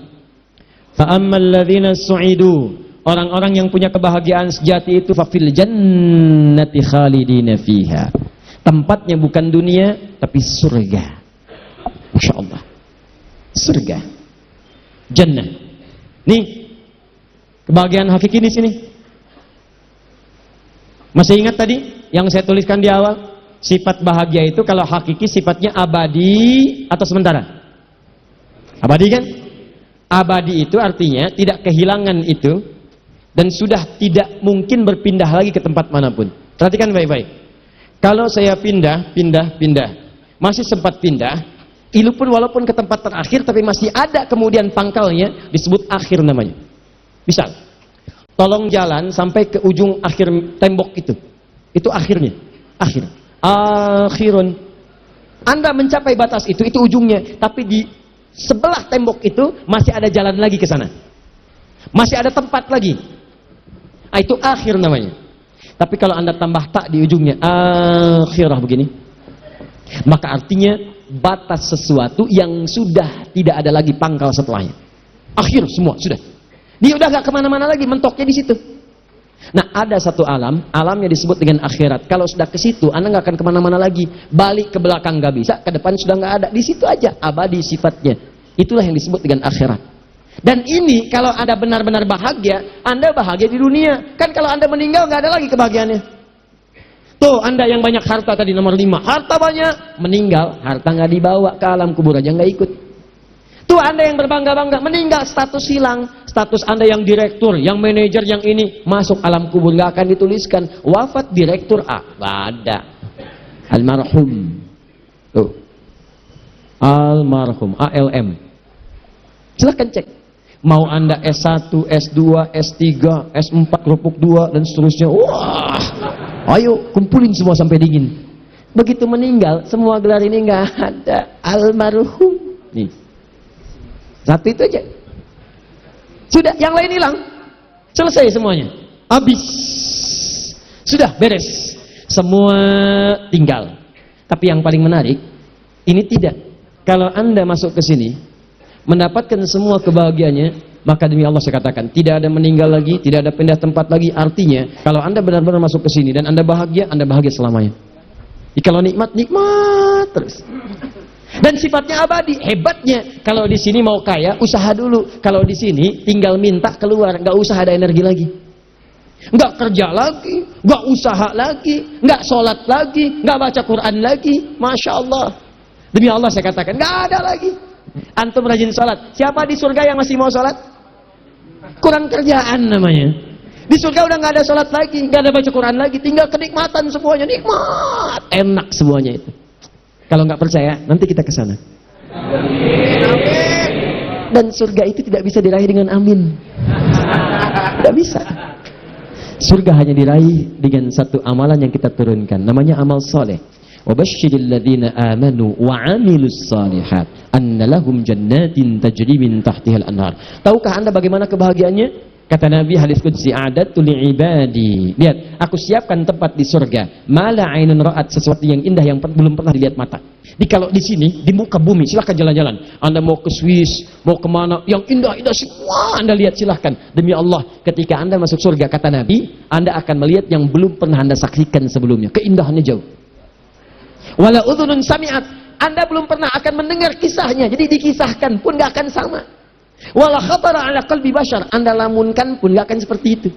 Fa ammal ladzina su'idu, orang-orang yang punya kebahagiaan sejati itu fa fil jannati khalidina fiha. Tempatnya bukan dunia tapi surga. Masya Allah. Surga. Jannah. Nih, kebahagiaan hakiki di sini. Masih ingat tadi yang saya tuliskan di awal? Sifat bahagia itu kalau hakiki sifatnya abadi atau sementara? Abadi kan? Abadi itu artinya tidak kehilangan itu dan sudah tidak mungkin berpindah lagi ke tempat manapun. Perhatikan baik-baik. Kalau saya pindah, masih sempat pindah, walaupun ke tempat terakhir tapi masih ada kemudian pangkalnya, disebut akhir namanya. Misal, tolong jalan sampai ke ujung akhir tembok itu akhirnya, akhirun. Anda mencapai batas itu ujungnya, tapi di sebelah tembok itu masih ada jalan lagi ke sana, masih ada tempat lagi. Itu akhir namanya. Tapi kalau Anda tambah tak di ujungnya, akhirah begini, maka artinya batas sesuatu yang sudah tidak ada lagi pangkal setelahnya. Akhir semua sudah. Dia udah gak kemana-mana lagi, mentoknya di situ. Nah, ada satu alamnya disebut dengan akhirat. Kalau sudah ke situ, Anda nggak akan kemana-mana lagi. Balik ke belakang nggak bisa, ke depan sudah nggak ada. Di situ aja, abadi sifatnya. Itulah yang disebut dengan akhirat. Dan ini kalau Anda benar-benar bahagia, Anda bahagia di dunia. Kan kalau Anda meninggal nggak ada lagi kebahagiaannya. Tuh, Anda yang banyak harta tadi nomor 5, harta banyak, meninggal, harta nggak dibawa ke alam kubur aja nggak ikut. Tuh Anda yang berbangga-bangga, meninggal, status hilang. Status Anda yang direktur, yang manajer, yang ini, masuk alam kubur, nggak akan dituliskan. Wafat direktur A, nggak ada. Almarhum. Tuh. Almarhum, ALM. Silahkan cek. Mau Anda S1, S2, S3, S4, kerupuk 2, dan seterusnya. Wah, ayo kumpulin semua sampai dingin. Begitu meninggal, semua gelar ini nggak ada. Almarhum. Nih. Satu itu aja. Sudah, yang lain hilang. Selesai semuanya. Habis. Sudah, beres. Semua tinggal. Tapi yang paling menarik, ini tidak. Kalau Anda masuk ke sini, mendapatkan semua kebahagiaannya, maka demi Allah saya katakan, tidak ada meninggal lagi, tidak ada pindah tempat lagi. Artinya, kalau Anda benar-benar masuk ke sini dan Anda bahagia selamanya. Jadi kalau nikmat, nikmat terus. Dan sifatnya abadi. Hebatnya, kalau di sini mau kaya, usaha dulu. Kalau di sini tinggal minta keluar, nggak usah ada energi lagi. Nggak kerja lagi, nggak usaha lagi, nggak sholat lagi, nggak baca Quran lagi. Masya Allah. Demi Allah saya katakan, nggak ada lagi. Antum rajin sholat. Siapa di surga yang masih mau sholat? Kurang kerjaan namanya. Di surga udah nggak ada sholat lagi, nggak ada baca Quran lagi, tinggal kenikmatan semuanya, nikmat, enak semuanya itu. Kalau nggak percaya, nanti kita ke sana. Dan surga itu tidak bisa diraih dengan amin. Tidak bisa. Surga hanya diraih dengan satu amalan yang kita turunkan. Namanya amal soleh. Wabashshiril ladzina amanu wa 'amilus shalihat anna lahum jannatin tajri min tahtihal anhar. Tahukah Anda bagaimana kebahagiaannya? Kata Nabi hadis qudsi, a'adatu li'ibadi. Lihat, aku siapkan tempat di surga. Mala 'ainun ra'at, sesuatu yang indah yang belum pernah dilihat mata. Di kalau di sini di muka bumi silahkan jalan-jalan. Anda mau ke Swiss, mau kemana, yang indah-indah semua Anda lihat silahkan. Demi Allah, ketika Anda masuk surga kata Nabi, Anda akan melihat yang belum pernah Anda saksikan sebelumnya. Keindahannya jauh. Wala udhunun sami'at, Anda belum pernah akan mendengar kisahnya. Jadi dikisahkan pun gak akan sama. Wala khatara ala qalbi bashar, Anda lamunkan pun gak akan seperti itu.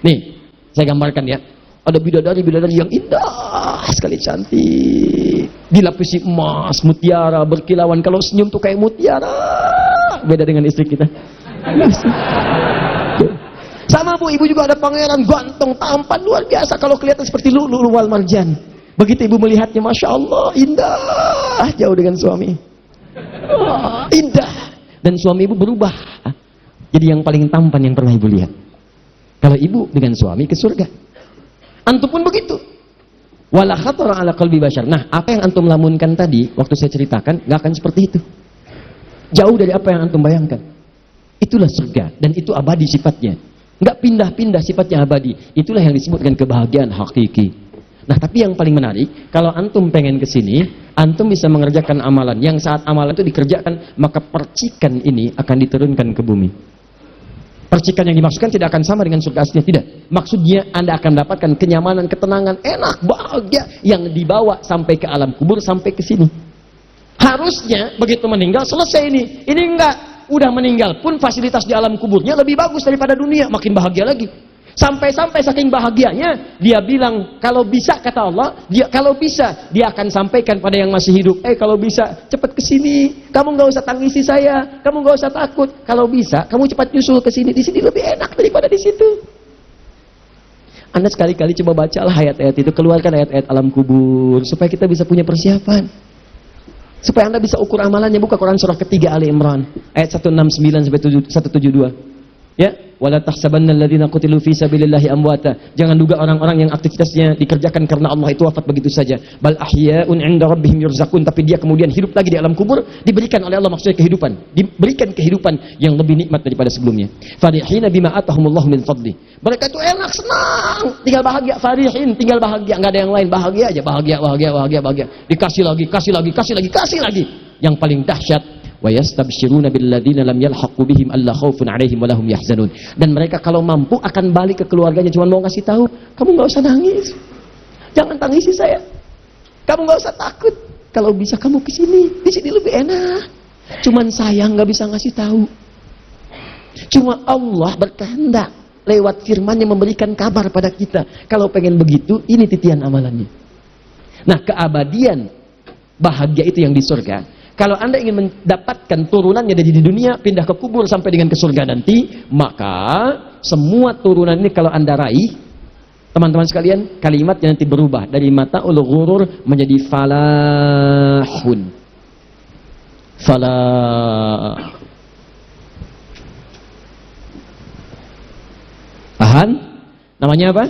Nih, saya gambarkan ya. Ada bidadari-bidadari yang indah sekali, cantik, dilapisi emas, mutiara, berkilauan. Kalau senyum tuh kayak mutiara. Beda dengan istri kita. Sama Bu, ibu juga ada pangeran ganteng, tampan, luar biasa. Kalau kelihatan seperti lu'lu' wal marjan. Begitu ibu melihatnya, Masya Allah, indah. Jauh dengan suami. Indah. Dan suami ibu berubah. Jadi yang paling tampan yang pernah ibu lihat. Kalau ibu dengan suami ke surga. Antum pun begitu. Wala khatara ala qalbi bashar. Nah, apa yang antum lamunkan tadi, waktu saya ceritakan, gak akan seperti itu. Jauh dari apa yang antum bayangkan. Itulah surga. Dan itu abadi sifatnya. Gak pindah-pindah sifatnya abadi. Itulah yang disebut dengan kebahagiaan hakiki. Nah, tapi yang paling menarik, kalau antum pengen ke sini, antum bisa mengerjakan amalan. Yang saat amalan itu dikerjakan, maka percikan ini akan diturunkan ke bumi. Percikan yang dimaksudkan tidak akan sama dengan surga aslinya, tidak. Maksudnya Anda akan dapatkan kenyamanan, ketenangan, enak, bahagia yang dibawa sampai ke alam kubur, sampai ke sini. Harusnya begitu meninggal selesai ini. Ini enggak, udah meninggal pun fasilitas di alam kuburnya lebih bagus daripada dunia, makin bahagia lagi. Sampai-sampai saking bahagianya dia bilang, kalau bisa, kata Allah, kalau bisa dia akan sampaikan pada yang masih hidup, kalau bisa cepat ke sini, kamu nggak usah tangisi saya, kamu nggak usah takut, kalau bisa kamu cepat nyusul ke sini, di sini lebih enak daripada di situ. Anda sekali-kali coba bacalah ayat-ayat itu, keluarkan ayat-ayat alam kubur supaya kita bisa punya persiapan, supaya Anda bisa ukur amalannya. Buka Quran surah ketiga Ali Imran ayat 169 sampai 172. Ya, wala tahsabanna alladziina qutilu fi sabilillahi amwata. Jangan duga orang-orang yang aktivitasnya dikerjakan karena Allah itu wafat begitu saja. Bal ahya'un 'inda rabbihim yurzaqun, tapi dia kemudian hidup lagi di alam kubur, diberikan oleh Allah, maksudnya kehidupan, diberikan kehidupan yang lebih nikmat daripada sebelumnya. Farihina bima atahumullahu min fadli. Mereka itu enak, senang, tinggal bahagia, farihin, tinggal bahagia, enggak ada yang lain, bahagia aja, bahagia. Dikasih lagi, kasih lagi. Yang paling dahsyat, wa yastabshiruna billadzina lam yalhaqu bihim alla khaufun 'alaihim wa lahum yahzanun. Dan mereka kalau mampu akan balik ke keluarganya, cuma mau ngasih tahu, kamu nggak usah nangis, jangan tangisi saya, kamu nggak usah takut, kalau bisa kamu ke sini, di sini lebih enak. Cuman saya nggak bisa ngasih tahu, cuma Allah berkehendak lewat firman-Nya memberikan kabar pada kita. Kalau pengen begitu, ini titian amalannya. Nah, keabadian bahagia itu yang di surga. Kalau Anda ingin mendapatkan turunannya dari di dunia, pindah ke kubur sampai dengan ke surga nanti, maka semua turunan ini kalau Anda raih, teman-teman sekalian, kalimatnya nanti berubah dari mata'ul ghurur menjadi falahun. Falah. Paham? Namanya apa?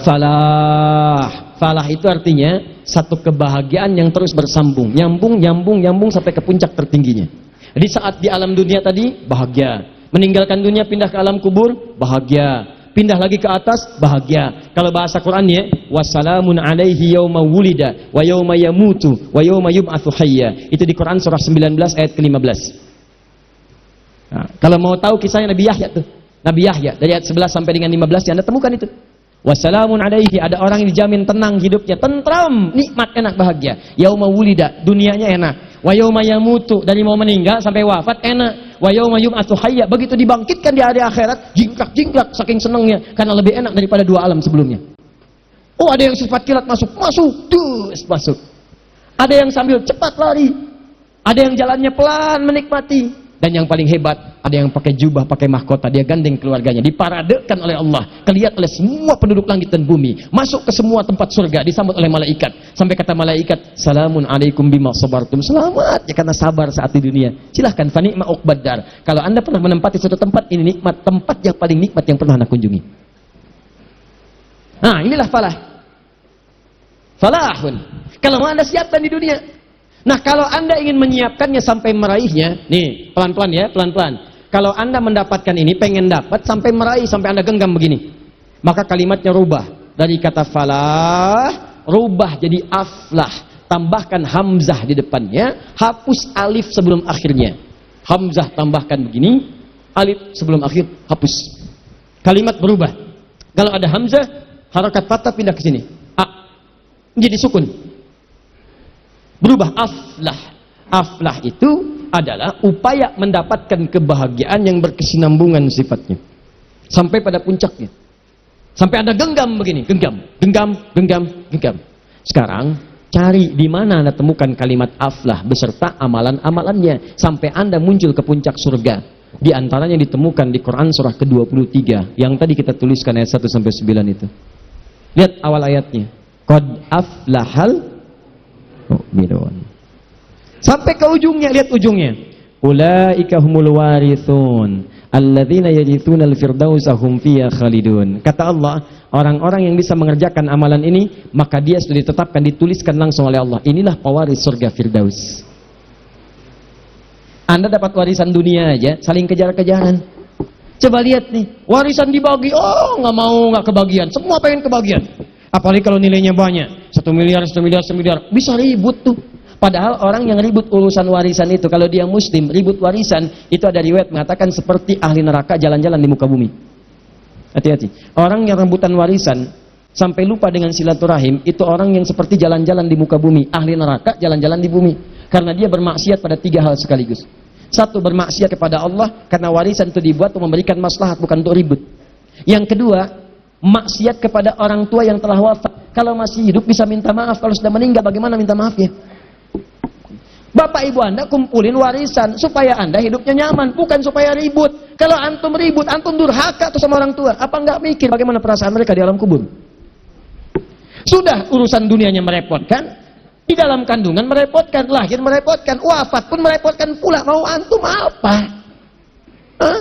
Falah. Falah itu artinya satu kebahagiaan yang terus bersambung, nyambung sampai ke puncak tertingginya. Jadi saat di alam dunia tadi bahagia, meninggalkan dunia pindah ke alam kubur bahagia, pindah lagi ke atas bahagia. Kalau bahasa Qur'annya, wassalamun alaihi yauma wulida wa yauma yamutu wa yauma yub'atsu hayya. Itu di Quran surah 19 ayat ke-15. Nah, kalau mau tahu kisahnya Nabi Yahya tuh, Nabi Yahya dari ayat 11 sampai dengan 15 Anda temukan itu. Wassalamun alaihi, ada orang yang dijamin tenang hidupnya, tentram, nikmat, enak, bahagia. Yauma wulida, dunianya enak. Wa yauma yamutu, dari mau meninggal sampai wafat enak. Wa yauma yub'atsu hayya, begitu dibangkitkan di hari akhirat, jingkrak saking senangnya karena lebih enak daripada dua alam sebelumnya. Oh, ada yang sifat kilat masuk, masuk. Ada yang sambil cepat lari. Ada yang jalannya pelan menikmati. Dan yang paling hebat, ada yang pakai jubah, pakai mahkota, dia gandeng keluarganya, diparadekan oleh Allah, kelihatan oleh semua penduduk langit dan bumi, masuk ke semua tempat surga, disambut oleh malaikat, sampai kata malaikat, salamun alaikum bima sabartum, selamat ya karena sabar saat di dunia. Silahkan, fani'ma uqbaddar. Kalau Anda pernah menempati suatu tempat, ini nikmat, tempat yang paling nikmat yang pernah Anda kunjungi. Nah, inilah falah. Falahun. Kalau Anda siapkan di dunia. Nah, kalau Anda ingin menyiapkannya sampai meraihnya, nih, pelan-pelan ya, pelan-pelan. Kalau Anda mendapatkan ini, pengen dapat sampai meraih, sampai Anda genggam begini, maka kalimatnya rubah. Dari kata falah, rubah jadi aflah. Tambahkan hamzah di depannya, hapus alif sebelum akhirnya. Hamzah tambahkan begini, alif sebelum akhir, hapus. Kalimat berubah. Kalau ada hamzah, harakat fathah pindah ke sini. A, menjadi sukun. Berubah aflah. Aflah itu adalah upaya mendapatkan kebahagiaan yang berkesinambungan sifatnya sampai pada puncaknya, sampai Anda genggam begini, genggam. Sekarang cari di mana Anda temukan kalimat aflah beserta amalan-amalannya sampai Anda muncul ke puncak surga. Di antaranya ditemukan di Quran surah ke-23 yang tadi kita tuliskan ayat 1 sampai 9 itu. Lihat awal ayatnya, qad aflahal mu'minun. Sampai ke ujungnya, lihat ujungnya. Ulaika humul warithun alladzina yarithuna al-firdausa hum fiha khalidun. Kata Allah, orang-orang yang bisa mengerjakan amalan ini, maka dia sudah ditetapkan, dituliskan langsung oleh Allah. Inilah pewaris surga Firdaus. Anda dapat warisan dunia aja, saling kejar-kejaran. Coba lihat nih, warisan dibagi, oh nggak mau, nggak kebagian, semua pengen kebagian. Apalagi kalau nilainya banyak, 1 miliar, bisa ribut tuh. Padahal orang yang ribut urusan warisan itu, kalau dia muslim, ribut warisan, itu ada riwayat mengatakan seperti ahli neraka jalan-jalan di muka bumi. Hati-hati. Orang yang rebutan warisan, sampai lupa dengan silaturahim, itu orang yang seperti jalan-jalan di muka bumi. Ahli neraka jalan-jalan di bumi. Karena dia bermaksiat pada 3 hal sekaligus. 1, bermaksiat kepada Allah, karena warisan itu dibuat untuk memberikan maslahat, bukan untuk ribut. Yang kedua, maksiat kepada orang tua yang telah wafat. Kalau masih hidup bisa minta maaf, kalau sudah meninggal bagaimana minta maafnya? Bapak ibu Anda kumpulin warisan supaya Anda hidupnya nyaman, bukan supaya ribut. Kalau antum ribut, antum durhaka tuh sama orang tua. Apa enggak mikir bagaimana perasaan mereka di alam kubur? Sudah urusan dunianya merepotkan, di dalam kandungan merepotkan, lahir merepotkan, wafat pun merepotkan pula. Mau antum apa? Hah?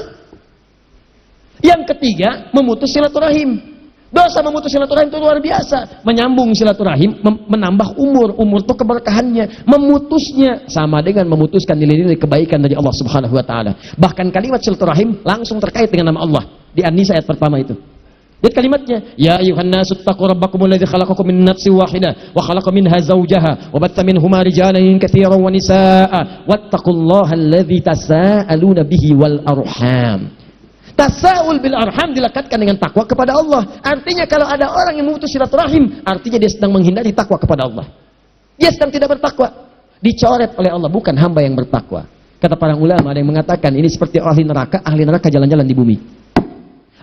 Yang ketiga, memutus silaturahim. Dosa memutus silaturahim itu luar biasa. Menyambung silaturahim, menambah umur. Umur itu keberkahannya. Memutusnya sama dengan memutuskan nilai-nilai kebaikan dari Allah Subhanahu wa taala. Bahkan kalimat silaturahim langsung terkait dengan nama Allah. Di An-Nisa ayat pertama itu. Lihat kalimatnya, ya ayuhan nasu taqu rabbakumul ladzi khalaqakum min nafsin wahidah wa khalaqa minha zawjaha wa batha minhuma rijalan katsiran wa nisaa'a wattaqullaha alladzi tasaaluna bihi wal arham. Tasaul bil arham dilekatkan dengan takwa kepada Allah. Artinya kalau ada orang yang memutus silaturahim, artinya dia sedang menghindari takwa kepada Allah. Dia sedang tidak bertakwa. Dicoret oleh Allah, bukan hamba yang bertakwa. Kata para ulama, ada yang mengatakan ini seperti ahli neraka jalan-jalan di bumi.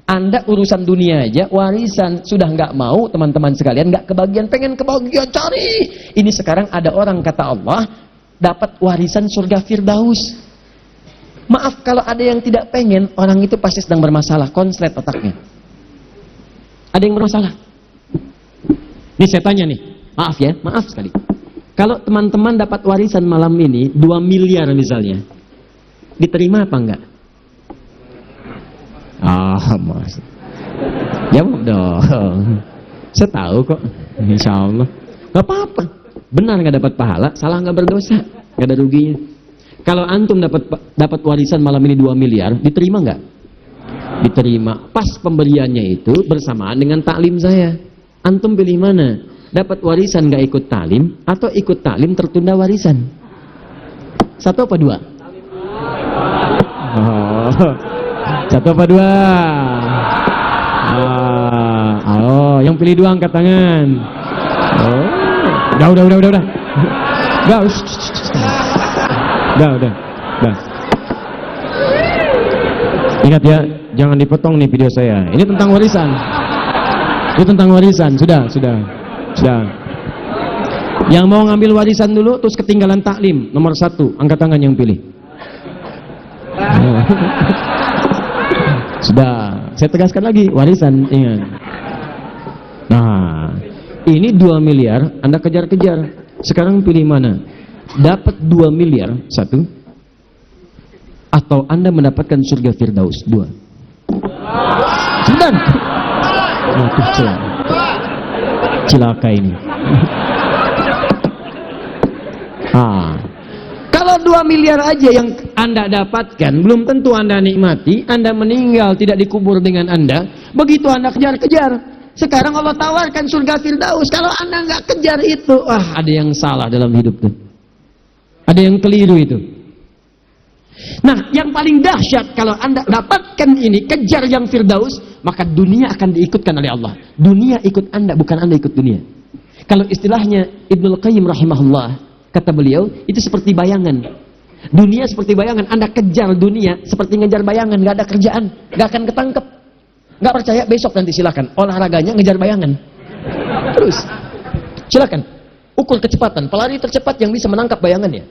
Anda urusan dunia aja, warisan sudah nggak mau, teman-teman sekalian, nggak kebagian, pengen kebagian, cari. Ini sekarang ada orang, kata Allah, dapat warisan surga Firdaus. Maaf kalau ada yang tidak pengen, orang itu pasti sedang bermasalah, konslet otaknya. Ada yang bermasalah. Ini saya tanya nih, maaf ya, maaf sekali. Kalau teman-teman dapat warisan malam ini 2 miliar misalnya, diterima apa enggak? Mas. Jawab dong. Saya tahu kok, insya Allah. Gak apa-apa. Benar nggak dapat pahala, salah nggak berdosa, nggak ada ruginya. Kalau antum dapat warisan malam ini 2 miliar, diterima nggak? Diterima. Pas pemberiannya itu bersamaan dengan taklim saya. Antum pilih mana? Dapat warisan nggak ikut taklim atau ikut taklim tertunda warisan? 1 apa 2? Oh, 1 apa 2? Oh, yang pilih 2 angkat tangan. Oh, udah. Enggak, udah. Ingat ya, jangan dipotong nih video saya. Ini tentang warisan. Sudah. Yang mau ngambil warisan dulu, terus ketinggalan taklim, nomor 1, angkat tangan yang pilih. Sudah, saya tegaskan lagi, warisan, ingat. Nah, ini 2 miliar, Anda kejar-kejar. Sekarang pilih mana? Dapat 2 miliar 1 atau Anda mendapatkan surga Firdaus 2. Sebentar. Waduh, cilaka ini. Kalau 2 miliar aja yang Anda dapatkan, belum tentu Anda nikmati. Anda meninggal tidak dikubur dengan Anda. Begitu Anda kejar-kejar, sekarang Allah tawarkan surga Firdaus. Kalau Anda nggak kejar itu, ada yang salah dalam hidup tuh. Ada yang keliru itu. Nah, yang paling dahsyat kalau Anda dapatkan ini, kejar yang Firdaus, maka dunia akan diikutkan oleh Allah. Dunia ikut Anda, bukan Anda ikut dunia. Kalau istilahnya Ibnul Qayyim rahimahullah, kata beliau, itu seperti bayangan. Dunia seperti bayangan, Anda kejar dunia seperti ngejar bayangan, nggak ada kerjaan, nggak akan ketangkep. Nggak percaya, besok nanti silakan olahraganya ngejar bayangan. Terus, silakan. Ukur kecepatan, pelari tercepat yang bisa menangkap bayangannya.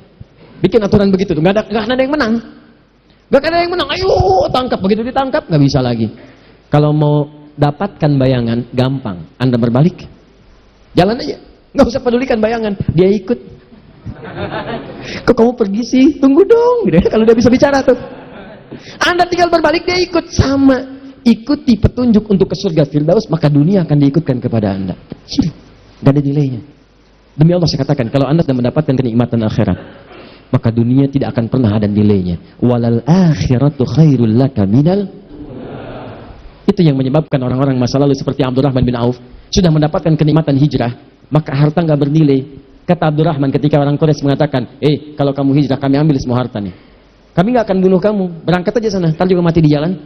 Bikin aturan begitu, nggak ada yang menang. Nggak ada yang menang, ayo tangkap. Begitu ditangkap, nggak bisa lagi. Kalau mau dapatkan bayangan, gampang. Anda berbalik. Jalan aja. Nggak usah pedulikan bayangan. Dia ikut. Kok kamu pergi sih? Tunggu dong. Gitu ya, kalau dia bisa bicara tuh. Anda tinggal berbalik, dia ikut. Sama. Ikuti petunjuk untuk ke surga Firdaus, maka dunia akan diikutkan kepada Anda. Nggak ada nilainya. Demi Allah saya katakan, kalau Anda sudah mendapatkan kenikmatan akhirat, maka dunia tidak akan pernah ada nilainya. Walal akhiratu khairul laka minal. Itu yang menyebabkan orang-orang masa lalu seperti Abdurrahman bin Auf sudah mendapatkan kenikmatan hijrah, maka harta nggak bernilai. Kata Abdurrahman ketika orang Quraisy mengatakan, kalau kamu hijrah kami ambil semua harta nih. Kami nggak akan bunuh kamu, berangkat aja sana, ntar juga mati di jalan.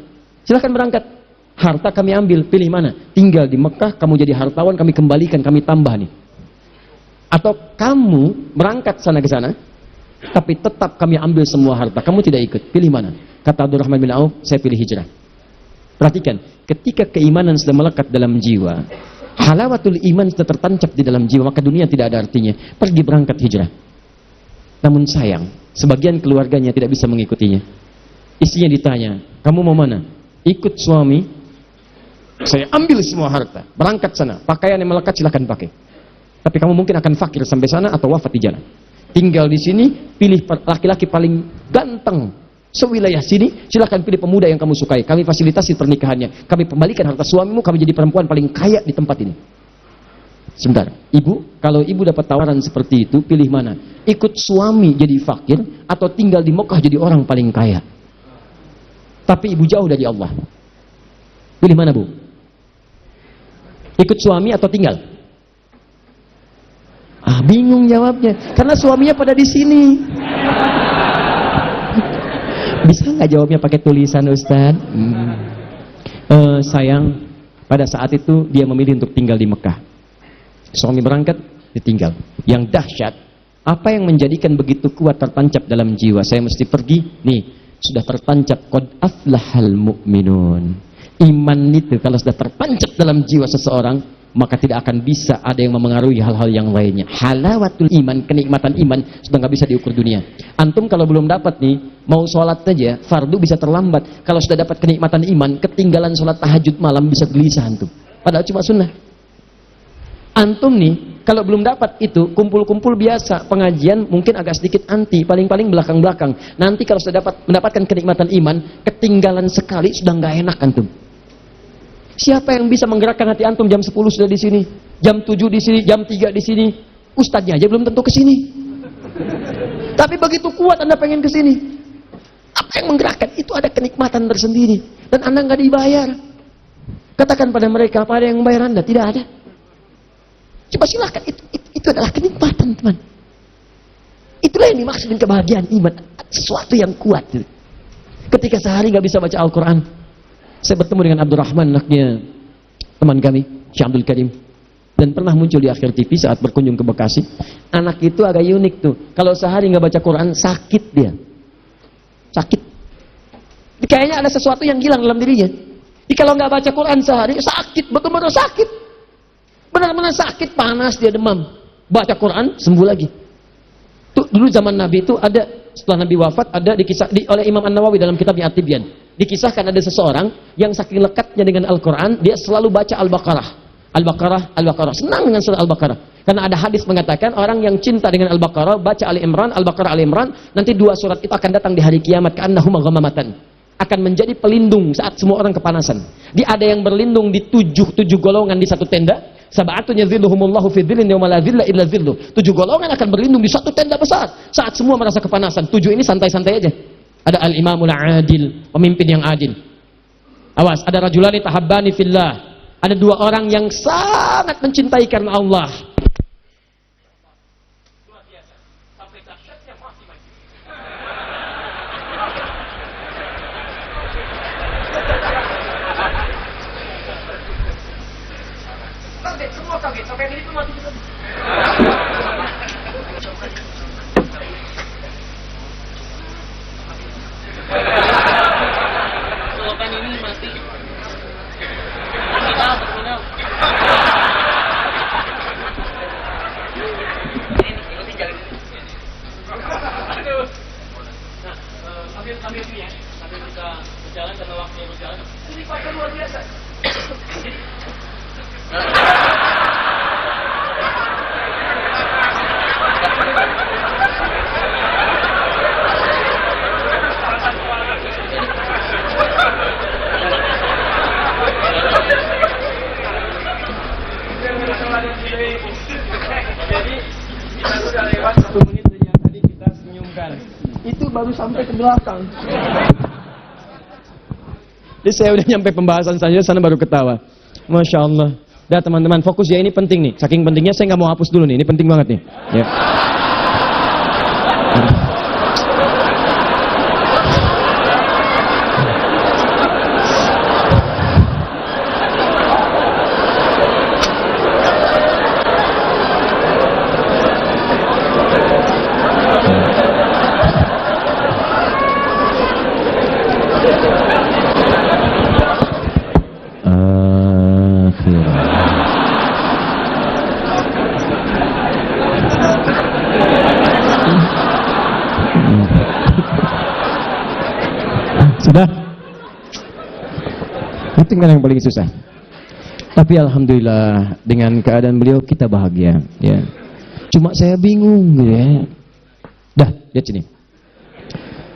Silahkan berangkat. Harta kami ambil, pilih mana? Tinggal di Mekah, kamu jadi hartawan, kami kembalikan, kami tambah nih. Atau kamu berangkat sana ke sana, tapi tetap kami ambil semua harta, kamu tidak ikut, pilih mana? Kata Abdurrahman bin Auf, saya pilih hijrah. Perhatikan, ketika keimanan sudah melekat dalam jiwa, halawatul iman sudah tertancap di dalam jiwa, maka dunia tidak ada artinya. Pergi berangkat hijrah. Namun sayang, sebagian keluarganya tidak bisa mengikutinya. Istrinya ditanya, kamu mau mana? Ikut suami, saya ambil semua harta, berangkat sana, pakaian yang melekat silahkan pakai. Tapi kamu mungkin akan fakir sampai sana atau wafat di jalan. Tinggal di sini, pilih laki-laki paling ganteng sewilayah sini, silahkan pilih pemuda yang kamu sukai. Kami fasilitasi pernikahannya, kami kembalikan harta suamimu, kami jadi perempuan paling kaya di tempat ini. Sebentar, ibu, kalau ibu dapat tawaran seperti itu, pilih mana? Ikut suami jadi fakir, atau tinggal di Mekah jadi orang paling kaya? Tapi ibu jauh dari Allah. Pilih mana, Bu? Ikut suami atau tinggal? Bingung jawabnya, karena suaminya pada di sini. Bisa nggak jawabnya pakai tulisan, Ustaz? Sayang, pada saat itu dia memilih untuk tinggal di Mekah. Suami berangkat, ditinggal. Yang dahsyat, apa yang menjadikan begitu kuat tertancap dalam jiwa? Saya mesti pergi, nih, sudah tertancap, qad aflahal mu'minun. Iman itu kalau sudah tertancap dalam jiwa seseorang, maka tidak akan bisa ada yang memengaruhi hal-hal yang lainnya. Halawatul iman, kenikmatan iman sudah nggak bisa diukur dunia. Antum kalau belum dapat nih, mau sholat saja, fardu bisa terlambat. Kalau sudah dapat kenikmatan iman, ketinggalan sholat tahajud malam bisa gelisah antum. Padahal cuma sunnah. Antum nih, kalau belum dapat itu, kumpul-kumpul biasa, pengajian mungkin agak sedikit anti, paling-paling belakang-belakang. Nanti kalau sudah mendapatkan kenikmatan iman, ketinggalan sekali sudah nggak enak antum. Siapa yang bisa menggerakkan hati antum jam 10 sudah di sini, jam 7 di sini, jam 3 di sini? Ustadznya aja belum tentu ke sini. Tapi begitu kuat Anda pengen ke sini. Apa yang menggerakkan? Itu ada kenikmatan tersendiri dan Anda nggak dibayar. Katakan pada mereka, apa ada yang membayar Anda? Tidak ada. Coba silahkan, itu adalah kenikmatan, teman. Itulah yang dimaksud dengan kebahagiaan iman, sesuatu yang kuat. Ketika sehari nggak bisa baca Al-Quran, saya bertemu dengan Abdurrahman, anaknya teman kami, Syekh Abdul Karim, dan pernah muncul di akhir TV saat berkunjung ke Bekasi. Anak itu agak unik tuh, kalau sehari nggak baca Quran, sakit dia. Sakit. Kayaknya ada sesuatu yang hilang dalam dirinya. Jadi kalau nggak baca Quran sehari, sakit, betul-betul sakit. Benar-benar sakit, panas, dia demam. Baca Quran, sembuh lagi. Tuh, dulu zaman Nabi itu ada, setelah Nabi wafat, ada oleh Imam An-Nawawi dalam kitabnya At-Tibyan. Dikisahkan ada seseorang yang saking lekatnya dengan Al-Quran, dia selalu baca Al-Baqarah. Al-Baqarah, Al-Baqarah. Senang dengan surah Al-Baqarah. Karena ada hadis mengatakan, orang yang cinta dengan Al-Baqarah, baca Ali Imran, Al-Baqarah, Ali Imran, nanti dua surat itu akan datang di hari kiamat, ka'annahuma ghamamatan. Akan menjadi pelindung saat semua orang kepanasan. Dia ada yang berlindung di tujuh golongan di satu tenda. Sab'atun yadhilluhumullahu fi dhillin yawma la dhilla illa dhilluh. 7 golongan akan berlindung di satu tenda besar saat semua merasa kepanasan. 7 ini santai-santai aja. Ada al-imamul adil, pemimpin yang adil. Awas, ada rajulani tahabbani fillah. Ada 2 orang yang sangat mencintai karena Allah. Luar biasa. Sampai dahsyatnya masih maju. Kaget, semua kaget, sampai yang ini pun mati juga. Selokan ini mati. Terminal. Ini jalan. Aduh. Nah, sambil ini ya, sambil kita berjalan karena waktunya berjalan. Ini pakai luar biasa. Jadi kita sudah lewat 1 menit yang tadi kita senyumkan. Itu baru sampai ke belakang. Jadi saya udah nyampe pembahasan saja, sana baru ketawa. Masya Allah. Dah teman-teman fokus ya, ini penting nih. Saking pentingnya saya nggak mau hapus dulu nih. Ini penting banget nih. Ya. Sudah? Itu kan yang paling susah. Tapi alhamdulillah dengan keadaan beliau kita bahagia, ya. Cuma saya bingung, ya. Dah, lihat sini.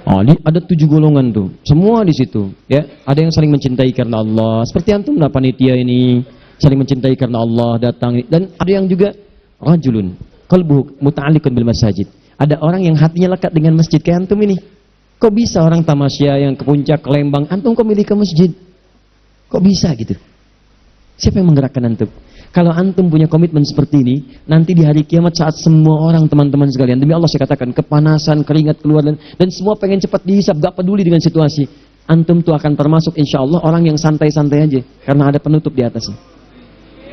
Oh, ini ada 7 golongan tuh. Semua di situ, ya. Ada yang saling mencintai karena Allah. Seperti antum lah panitia ini, saling mencintai karena Allah datang. Dan ada yang juga rajulun qalbuhu muta'alliqun bil masajid. Ada orang yang hatinya lekat dengan masjid kayak antum ini. Kok bisa orang tamasya yang ke puncak, ke Lembang, antum kok milih ke masjid? Kok bisa gitu? Siapa yang menggerakkan antum? Kalau antum punya komitmen seperti ini, nanti di hari kiamat saat semua orang, teman-teman sekalian, demi Allah saya katakan, kepanasan, keringat keluar, dan semua pengen cepat dihisab, gak peduli dengan situasi. Antum tuh akan termasuk insya Allah orang yang santai-santai aja, karena ada penutup di atasnya.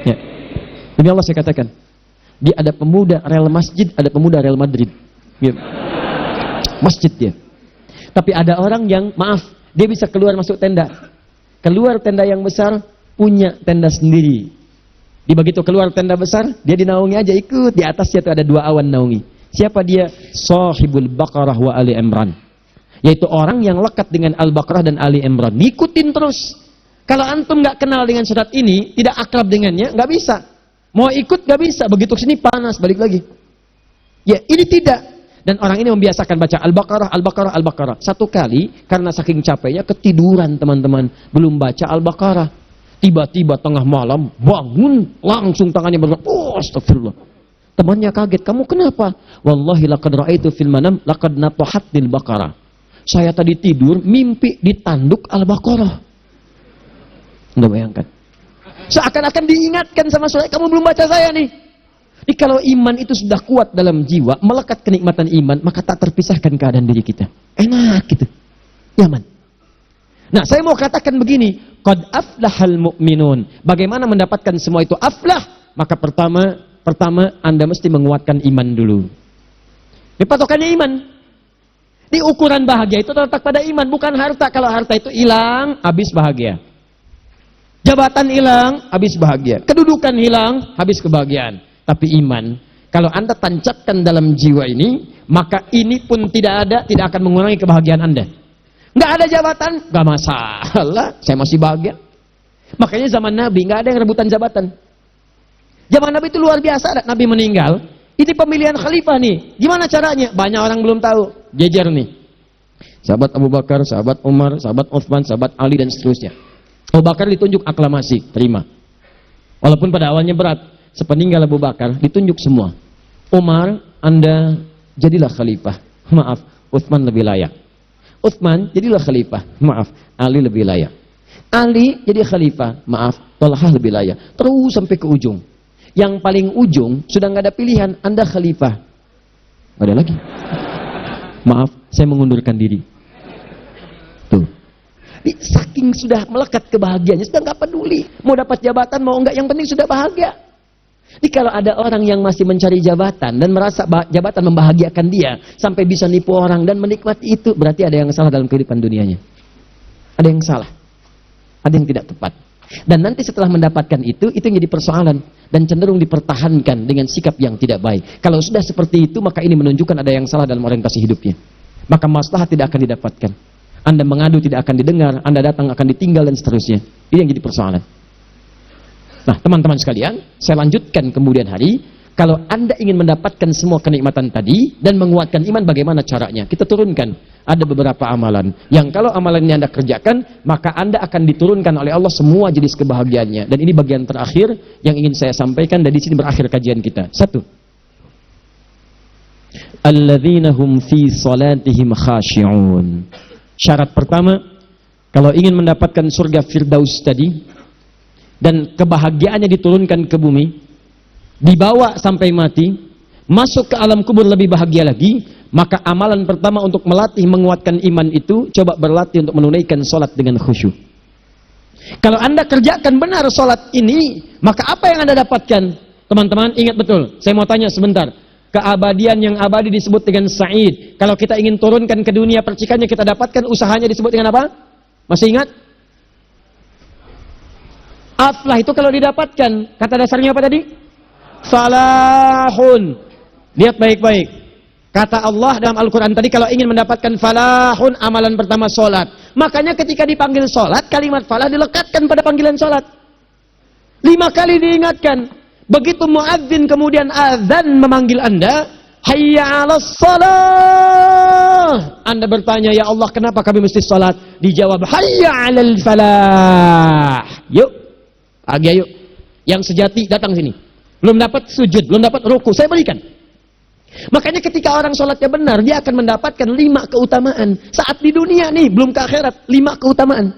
Ya. Demi Allah saya katakan, dia ada pemuda Real Masjid, ada pemuda Real Madrid. Ya. Masjid dia. Tapi ada orang yang, maaf, dia bisa keluar masuk tenda. Keluar tenda yang besar, punya tenda sendiri. Di begitu keluar tenda besar, dia dinaungi aja, ikut. Di atasnya itu ada 2 awan naungi. Siapa dia? Sahibul Baqarah wa Ali Imran. Yaitu orang yang lekat dengan Al-Baqarah dan Ali Imran. Ngikutin terus. Kalau antum nggak kenal dengan surat ini, tidak akrab dengannya, nggak bisa. Mau ikut nggak bisa. Begitu sini panas, balik lagi. Ya, ini tidak. Dan orang ini membiasakan baca Al-Baqarah, Al-Baqarah, Al-Baqarah. Satu kali, karena saking capeknya, ketiduran teman-teman. Belum baca Al-Baqarah. Tiba-tiba tengah malam, bangun, langsung tangannya bergerak. Oh, astagfirullah. Temannya kaget, kamu kenapa? Wallahi laqad ra'aitu fil manam, laqad natahatil Baqarah. Saya tadi tidur, mimpi ditanduk Al-Baqarah. Anda bayangkan. Seakan-akan diingatkan sama saya, kamu belum baca saya nih. Jadi kalau iman itu sudah kuat dalam jiwa, melekat kenikmatan iman, maka tak terpisahkan keadaan diri kita. Enak gitu. Nyaman. Nah, saya mau katakan begini, qad aflahal mu'minun. Bagaimana mendapatkan semua itu aflah? Maka pertama Anda mesti menguatkan iman dulu. Ini patokannya iman. Ini ukuran bahagia itu terletak pada iman, bukan harta. Kalau harta itu hilang, habis bahagia. Jabatan hilang, habis bahagia. Kedudukan hilang, habis kebahagiaan. Tapi iman, kalau Anda tancapkan dalam jiwa ini, maka ini pun tidak ada, tidak akan mengurangi kebahagiaan Anda. Nggak ada jabatan, nggak masalah, saya masih bahagia. Makanya zaman Nabi, nggak ada yang rebutan jabatan. Zaman Nabi itu luar biasa, Nabi meninggal, ini pemilihan khalifah nih. Gimana caranya? Banyak orang belum tahu. Jejer nih. Sahabat Abu Bakar, sahabat Umar, sahabat Uthman, sahabat Ali, dan seterusnya. Abu Bakar ditunjuk aklamasi, terima. Walaupun pada awalnya berat. Sepeninggal Abu Bakar ditunjuk semua. Umar, Anda jadilah khalifah. Maaf, Uthman lebih layak. Uthman jadilah khalifah. Maaf, Ali lebih layak. Ali jadi khalifah. Maaf, Talhah lebih layak. Terus sampai ke ujung. Yang paling ujung sudah nggak ada pilihan. Anda khalifah. Nggak ada lagi. Maaf, saya mengundurkan diri. Tuh. Saking sudah melekat kebahagiaannya, sudah nggak peduli. Mau dapat jabatan, mau enggak, yang penting sudah bahagia. Jadi kalau ada orang yang masih mencari jabatan dan merasa jabatan membahagiakan dia sampai bisa nipu orang dan menikmati itu, berarti ada yang salah dalam kehidupan dunianya. Ada yang salah. Ada yang tidak tepat. Dan nanti setelah mendapatkan itu yang jadi persoalan dan cenderung dipertahankan dengan sikap yang tidak baik. Kalau sudah seperti itu, maka ini menunjukkan ada yang salah dalam orientasi hidupnya. Maka maslahat tidak akan didapatkan. Anda mengadu tidak akan didengar, Anda datang akan ditinggal dan seterusnya. Ini yang jadi persoalan. Nah, teman-teman sekalian, saya lanjutkan kemudian hari. Kalau Anda ingin mendapatkan semua kenikmatan tadi dan menguatkan iman, bagaimana caranya? Kita turunkan. Ada beberapa amalan yang kalau amalan ini Anda kerjakan, maka Anda akan diturunkan oleh Allah semua jenis kebahagiaannya. Dan ini bagian terakhir yang ingin saya sampaikan, dan di sini berakhir kajian kita. 1. Alladzina hum fi salatihim khashi'un. Syarat pertama, kalau ingin mendapatkan surga Firdaus tadi, dan kebahagiaannya diturunkan ke bumi, dibawa sampai mati, masuk ke alam kubur lebih bahagia lagi, maka amalan pertama untuk melatih menguatkan iman itu, coba berlatih untuk menunaikan sholat dengan khusyuk. Kalau Anda kerjakan benar sholat ini, maka apa yang Anda dapatkan? Teman-teman ingat betul, saya mau tanya sebentar. Keabadian yang abadi disebut dengan sa'id. Kalau kita ingin turunkan ke dunia percikannya kita dapatkan, usahanya disebut dengan apa? Masih ingat? Aflah itu kalau didapatkan, kata dasarnya apa tadi? Falahun. Lihat baik-baik. Kata Allah dalam Al-Quran tadi, kalau ingin mendapatkan falahun, amalan pertama sholat. Makanya ketika dipanggil sholat, kalimat falah dilekatkan pada panggilan sholat. 5 kali diingatkan. Begitu muadzin kemudian azan memanggil Anda, hayya 'alas shalah. Anda bertanya, ya Allah kenapa kami mesti sholat? Dijawab, hayya 'alal falah. Yuk. Pagi ayo, yang sejati datang sini. Belum dapat sujud, belum dapat ruku, saya berikan. Makanya ketika orang sholatnya benar, dia akan mendapatkan 5 keutamaan. Saat di dunia nih, belum ke akhirat, 5 keutamaan.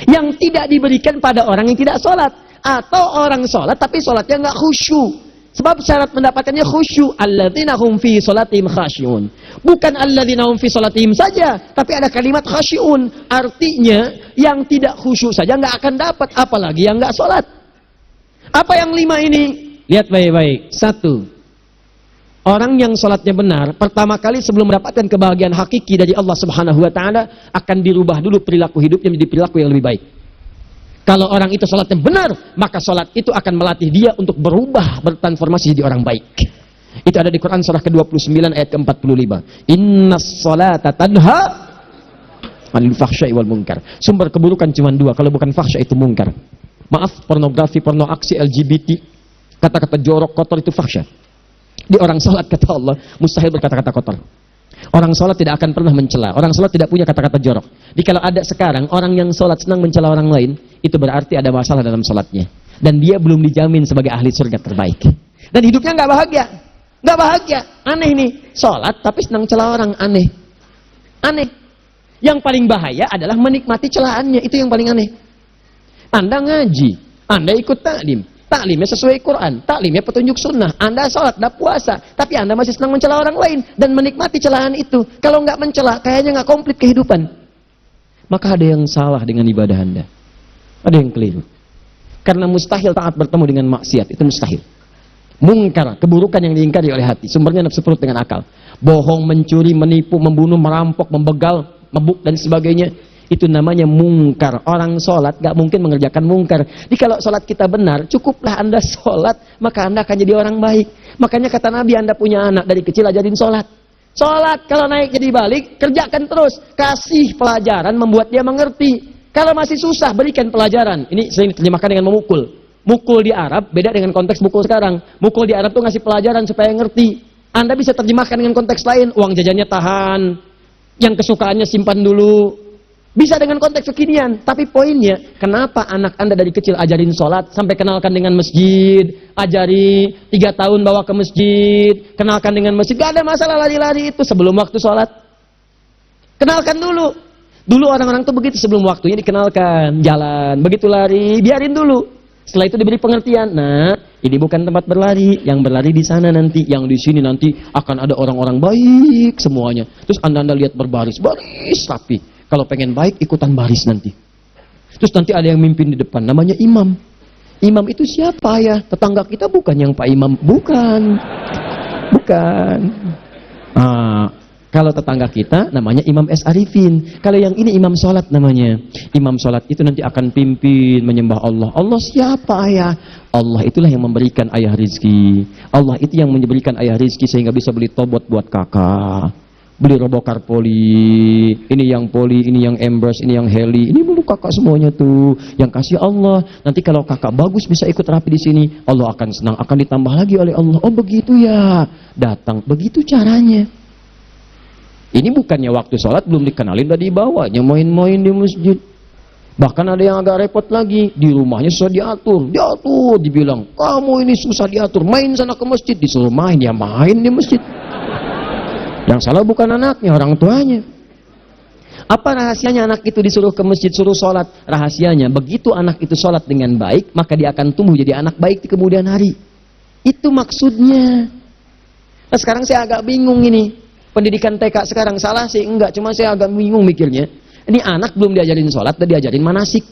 Yang tidak diberikan pada orang yang tidak sholat. Atau orang sholat, tapi sholatnya nggak khusyuk. Sebab syarat mendapatkannya khusyuk. Alladzina hum fi sholatihim khasyi'un. Bukan alladzina hum fi sholatihim saja, tapi ada kalimat khasyi'un. Artinya, yang tidak khusyuk saja nggak akan dapat, apalagi yang nggak sholat. Apa yang 5 ini? Lihat baik-baik. 1. Orang yang sholatnya benar, pertama kali sebelum mendapatkan kebahagiaan hakiki dari Allah Subhanahu wa Ta'ala, akan dirubah dulu perilaku hidupnya menjadi perilaku yang lebih baik. Kalau orang itu sholatnya benar, maka sholat itu akan melatih dia untuk berubah, bertransformasi jadi orang baik. Itu ada di Quran surah ke-29 ayat ke-45. Innas sholata tanha 'anil fahsya'i wal munkar. Sumber keburukan cuma 2, kalau bukan fahsya itu munkar. Maaf, pornografi, porno aksi, LGBT, kata-kata jorok, kotor itu fahsya. Di orang sholat kata Allah, mustahil berkata-kata kotor. Orang sholat tidak akan pernah mencela. Orang sholat tidak punya kata-kata jorok. Jadi kalau ada sekarang orang yang sholat senang mencela orang lain, itu berarti ada masalah dalam sholatnya. Dan dia belum dijamin sebagai ahli surga terbaik. Dan hidupnya nggak bahagia. Nggak bahagia. Aneh nih. Sholat tapi senang celah orang. Aneh. Aneh. Yang paling bahaya adalah menikmati celahannya. Itu yang paling aneh. Anda ngaji. Anda ikut taklim. Taklimnya sesuai Quran, taklimnya petunjuk sunnah. Anda sholat, Anda puasa, tapi Anda masih senang mencela orang lain dan menikmati celahan itu. Kalau nggak mencela, kayaknya nggak komplit kehidupan. Maka ada yang salah dengan ibadah Anda. Ada yang keliru. Karena mustahil taat bertemu dengan maksiat, itu mustahil. Mungkar, keburukan yang diingkari oleh hati, sumbernya nafsu perut dengan akal. Bohong, mencuri, menipu, membunuh, merampok, membegal, mabuk dan sebagainya. Itu namanya mungkar. Orang sholat gak mungkin mengerjakan mungkar. Jadi kalau sholat kita benar, cukuplah Anda sholat, maka Anda akan jadi orang baik. Makanya kata Nabi, Anda punya anak dari kecil ajarin sholat. Sholat kalau naik jadi balik, kerjakan terus. Kasih pelajaran membuat dia mengerti. Kalau masih susah, berikan pelajaran. Ini sering diterjemahkan dengan memukul. Mukul di Arab beda dengan konteks mukul sekarang. Mukul di Arab tuh ngasih pelajaran supaya ngerti. Anda bisa terjemahkan dengan konteks lain. Uang jajannya tahan, yang kesukaannya simpan dulu. Bisa dengan konteks kekinian, tapi poinnya, kenapa anak Anda dari kecil ajarin sholat, sampai kenalkan dengan masjid, ajari 3 tahun bawa ke masjid, kenalkan dengan masjid, gak ada masalah lari-lari itu sebelum waktu sholat. Kenalkan dulu. Dulu orang-orang tuh begitu, sebelum waktunya dikenalkan, jalan, begitu lari, biarin dulu. Setelah itu diberi pengertian, nah ini bukan tempat berlari, yang berlari di sana nanti, yang di sini nanti akan ada orang-orang baik semuanya. Terus Anda lihat berbaris, baris rapi. Kalau pengen baik, ikutan baris nanti. Terus nanti ada yang mimpin di depan, namanya imam. Imam itu siapa ya? Tetangga kita bukan yang Pak Imam. Bukan. Bukan. Kalau tetangga kita, namanya Imam S. Arifin. Kalau yang ini imam sholat namanya. Imam sholat itu nanti akan pimpin, menyembah Allah. Allah siapa ya? Allah itulah yang memberikan ayah rizki. Allah itu yang memberikan ayah rizki sehingga bisa beli tobot buat kakak. Beli robokar poli, ini yang poli, ini yang embers, ini yang heli, ini belum kakak semuanya tuh, yang kasih Allah. Nanti kalau kakak bagus bisa ikut rapi di sini, Allah akan senang, akan ditambah lagi oleh Allah. Oh begitu ya, datang, begitu caranya. Ini bukannya waktu sholat belum dikenalin, udah dibawanya main-main di masjid. Bahkan ada yang agak repot lagi, di rumahnya susah diatur, dibilang, kamu ini susah diatur, main sana ke masjid, disuruh main, ya main di masjid. Yang salah bukan anaknya, orang tuanya. Apa rahasianya anak itu disuruh ke masjid, suruh sholat? Rahasianya, begitu anak itu sholat dengan baik, maka dia akan tumbuh jadi anak baik di kemudian hari. Itu maksudnya. Nah sekarang saya agak bingung ini. Pendidikan TK sekarang salah sih? Enggak, cuma saya agak bingung mikirnya. Ini anak belum diajarin sholat, dan diajarin manasik.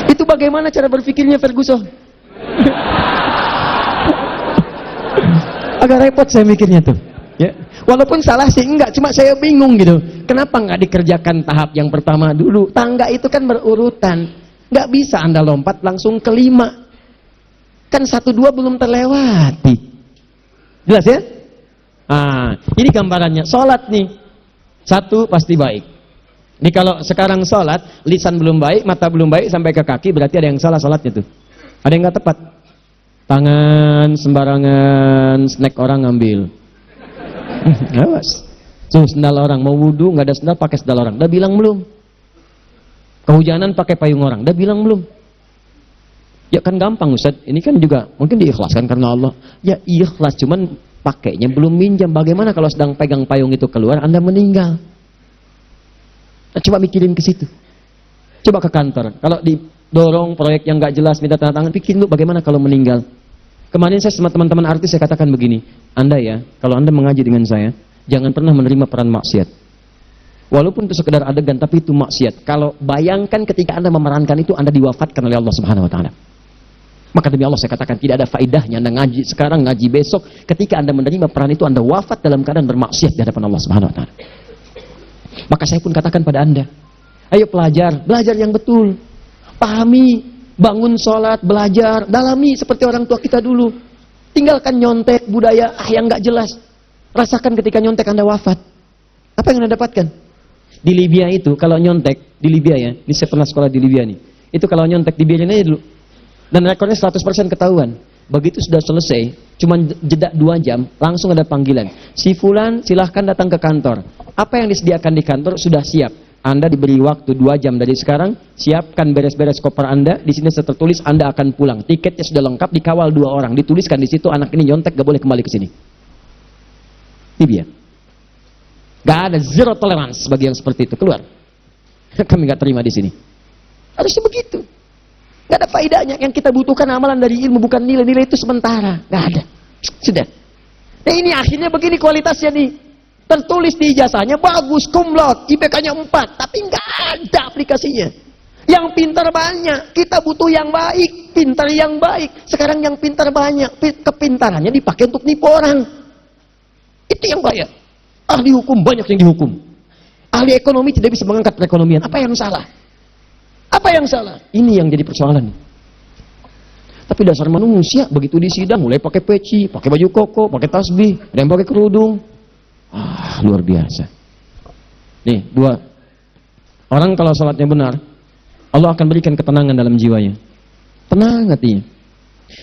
Itu bagaimana cara berpikirnya Ferguson? Agak repot saya mikirnya tuh. Ya. Walaupun salah sih enggak, cuma saya bingung gitu. Kenapa nggak dikerjakan tahap yang pertama dulu? Tangga itu kan berurutan. Nggak bisa Anda lompat langsung ke 5. Kan 1, 2 belum terlewati. Jelas ya? Ah, ini gambarannya. Sholat nih. 1 pasti baik. Ini kalau sekarang sholat, lisan belum baik, mata belum baik, sampai ke kaki, berarti ada yang salah sholatnya tuh. Ada yang nggak tepat. Tangan sembarangan, snack orang ngambil. Awas. Tuh sendal orang, mau wudhu nggak ada sendal, pakai sendal orang. Udah bilang belum? Kehujanan pakai payung orang. Udah bilang belum? Ya kan gampang Ustaz. Ini kan juga mungkin diikhlaskan karena Allah. Ya ikhlas, cuman pakainya belum minjam. Bagaimana kalau sedang pegang payung itu keluar, Anda meninggal? Nah, coba mikirin ke situ. Coba ke kantor. Kalau didorong proyek yang nggak jelas, minta tanda tangan, pikirin dulu bagaimana kalau meninggal. Kemarin saya sama teman-teman artis saya katakan begini, Anda ya, kalau Anda mengaji dengan saya, jangan pernah menerima peran maksiat. Walaupun itu sekedar adegan, tapi itu maksiat. Kalau bayangkan ketika Anda memerankan itu, Anda diwafatkan oleh Allah Subhanahu Wa Taala. Maka demi Allah saya katakan tidak ada faedahnya Anda ngaji sekarang, ngaji besok. Ketika Anda menerima peran itu, Anda wafat dalam keadaan bermaksiat di hadapan Allah Subhanahu Wa Taala. Maka saya pun katakan pada Anda, ayo belajar yang betul, pahami. Bangun sholat, belajar, dalami seperti orang tua kita dulu. Tinggalkan nyontek, budaya yang nggak jelas. Rasakan ketika nyontek Anda wafat. Apa yang Anda dapatkan? Di Libya itu, kalau nyontek, di Libya ya, ini saya pernah sekolah di Libya nih. Itu kalau nyontek, dibiarin aja dulu. Dan rekornya 100% ketahuan. Begitu sudah selesai, cuma jeda 2 jam, langsung ada panggilan. Si Fulan silahkan datang ke kantor. Apa yang disediakan di kantor sudah siap. Anda diberi waktu 2 jam dari sekarang, siapkan beres-beres koper Anda, di sini tertulis Anda akan pulang. Tiketnya sudah lengkap, dikawal 2 orang, dituliskan di situ anak ini nyontek gak boleh kembali ke sini. Libya. Gak ada zero tolerance bagi yang seperti itu, keluar. Kami gak terima di sini. Harusnya begitu. Gak ada faedahnya. Yang kita butuhkan amalan dari ilmu, bukan nilai-nilai itu sementara. Gak ada. Sudah. Nah ini akhirnya begini kualitasnya nih. Tertulis di ijazahnya bagus, cum laude, IPK-nya 4, tapi nggak ada aplikasinya. Yang pintar banyak, kita butuh yang baik, pintar yang baik. Sekarang yang pintar banyak, kepintarannya dipakai untuk nipu orang. Itu yang bahaya. Ahli hukum banyak yang dihukum. Ahli ekonomi tidak bisa mengangkat perekonomian. Apa yang salah? Apa yang salah? Ini yang jadi persoalan. Tapi dasar manusia, begitu di sidang mulai pakai peci, pakai baju koko, pakai tasbih, ada yang pakai kerudung. Ah, luar biasa. Nih, 2. Orang kalau sholatnya benar, Allah akan berikan ketenangan dalam jiwanya. Tenang hatinya.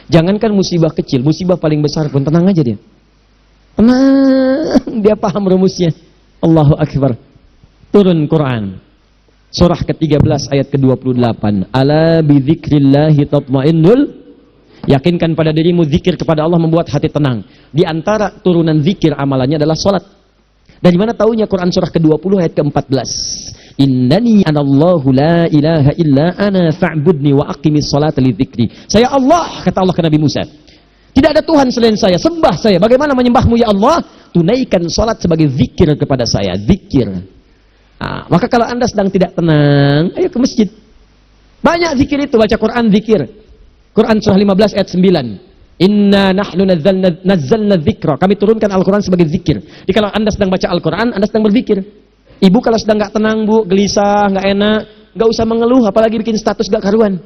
Jangankan musibah kecil, musibah paling besar pun tenang aja dia. Tenang, dia paham rumusnya. Allahu Akbar. Turun Quran. Surah ke-13 ayat ke-28. Ala bidzikrillahi tatmainnul. Yakinkan pada dirimu zikir kepada Allah membuat hati tenang. Di antara turunan zikir amalannya adalah sholat. Dari mana taunya Quran surah ke-20 ayat ke-14? Innani anallahu la ilaha illa ana fa'budni wa aqimis salata lidzikri. Saya Allah, kata Allah ke Nabi Musa. Tidak ada Tuhan selain saya, sembah saya. Bagaimana menyembahmu ya Allah? Tunaikan salat sebagai zikir kepada saya, zikir. Nah, maka kalau Anda sedang tidak tenang, ayo ke masjid. Banyak zikir itu, baca Quran zikir. Quran surah 15 ayat 9. Inna nahnu nazzalna dzikra. Kami turunkan Al-Quran sebagai zikir. Jadi kalau Anda sedang baca Al-Quran, Anda sedang berzikir. Ibu kalau sedang nggak tenang, Bu, gelisah, nggak enak, nggak usah mengeluh, apalagi bikin status nggak karuan.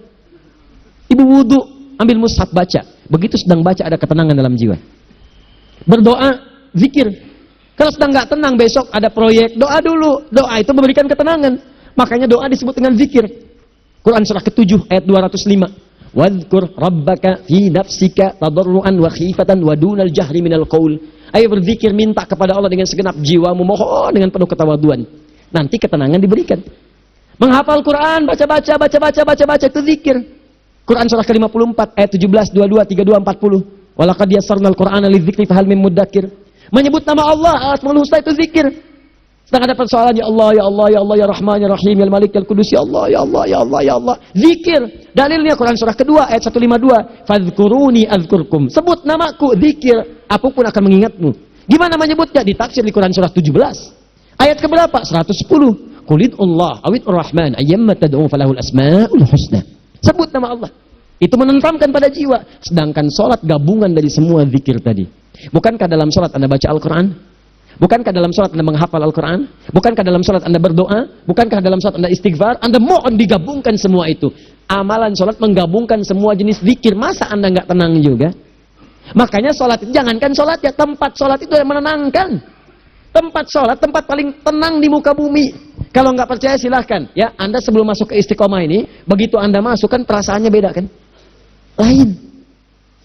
Ibu wudu, ambil mushaf baca. Begitu sedang baca ada ketenangan dalam jiwa. Berdoa, zikir. Kalau sedang nggak tenang besok ada proyek, doa dulu. Doa itu memberikan ketenangan. Makanya doa disebut dengan zikir. Quran surah ke-7 ayat 205. Wadhkur rabbaka fi nafsika tadarruan wa khifatan wa dunal jahri minal qaul. Ayo berzikir, minta kepada Allah dengan segenap jiwamu, mohon dengan penuh ketawaduan. Nanti ketenangan diberikan. Menghafal Quran, baca itu zikir. Quran surah ke-54 ayat 17, 22, 32, 40. Walaqad yassarnal Qur'ana lidzikri fahal mim mudzakir. Menyebut nama Allah, Asmaul Husna itu zikir. Sedang ada persoalan, ya Allah, ya Allah, ya Allah, ya Rahman, ya Rahim, ya Malik, ya Kudus, ya Allah, ya Allah, ya Allah, ya Allah. Zikir. Dalilnya Quran surah kedua ayat 152. Fadhkuruni azkurkum. Sebut namaku, zikir. Aku pun akan mengingatmu. Gimana menyebutnya? Ditafsir di Quran surah 17. Ayat keberapa? 110. Qulidullah awid'ur rahman ayyamma tad'u falahul asma'ul husna. Sebut nama Allah. Itu menenteramkan pada jiwa. Sedangkan sholat gabungan dari semua zikir tadi. Bukankah dalam sholat Anda baca Al-Quran? Bukankah dalam sholat Anda menghafal Al-Quran? Bukankah dalam sholat Anda berdoa? Bukankah dalam sholat Anda istighfar? Anda mohon digabungkan semua itu. Amalan sholat menggabungkan semua jenis zikir. Masa Anda nggak tenang juga? Makanya sholat itu, jangankan sholat ya, tempat sholat itu yang menenangkan. Tempat sholat, tempat paling tenang di muka bumi. Kalau nggak percaya silahkan. Ya, Anda sebelum masuk ke Istiqomah ini, begitu Anda masuk kan perasaannya beda kan? Lain.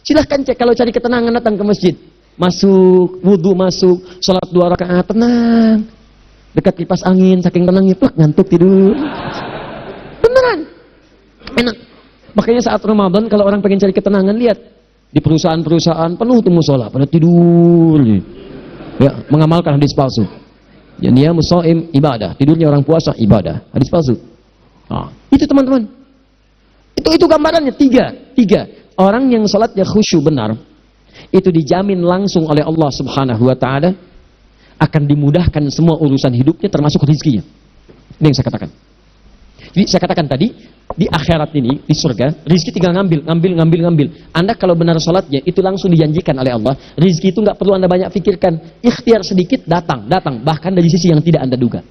Silahkan cek, kalau cari ketenangan datang ke masjid. Masuk, wudhu masuk, sholat 2 rakaat, tenang. Dekat kipas angin, saking tenangnya, plak, ngantuk tidur. Beneran. Enak. Makanya saat Ramadan, kalau orang pengen cari ketenangan, lihat. Di perusahaan-perusahaan penuh tuh musola, pada tidur. Ya, mengamalkan hadis palsu. Ya, dia musoim ibadah, tidurnya orang puasa ibadah, hadis palsu. Nah, itu teman-teman. Itu gambarannya tiga. Orang yang salatnya khusyuk benar, itu dijamin langsung oleh Allah Subhanahu wa taala akan dimudahkan semua urusan hidupnya termasuk rezekinya. Ini yang saya katakan. Jadi saya katakan tadi, di akhirat ini, di surga, rezeki tinggal ngambil. Anda kalau benar sholatnya, itu langsung dijanjikan oleh Allah. Rezeki itu nggak perlu Anda banyak pikirkan. Ikhtiar sedikit, datang. Bahkan dari sisi yang tidak Anda duga.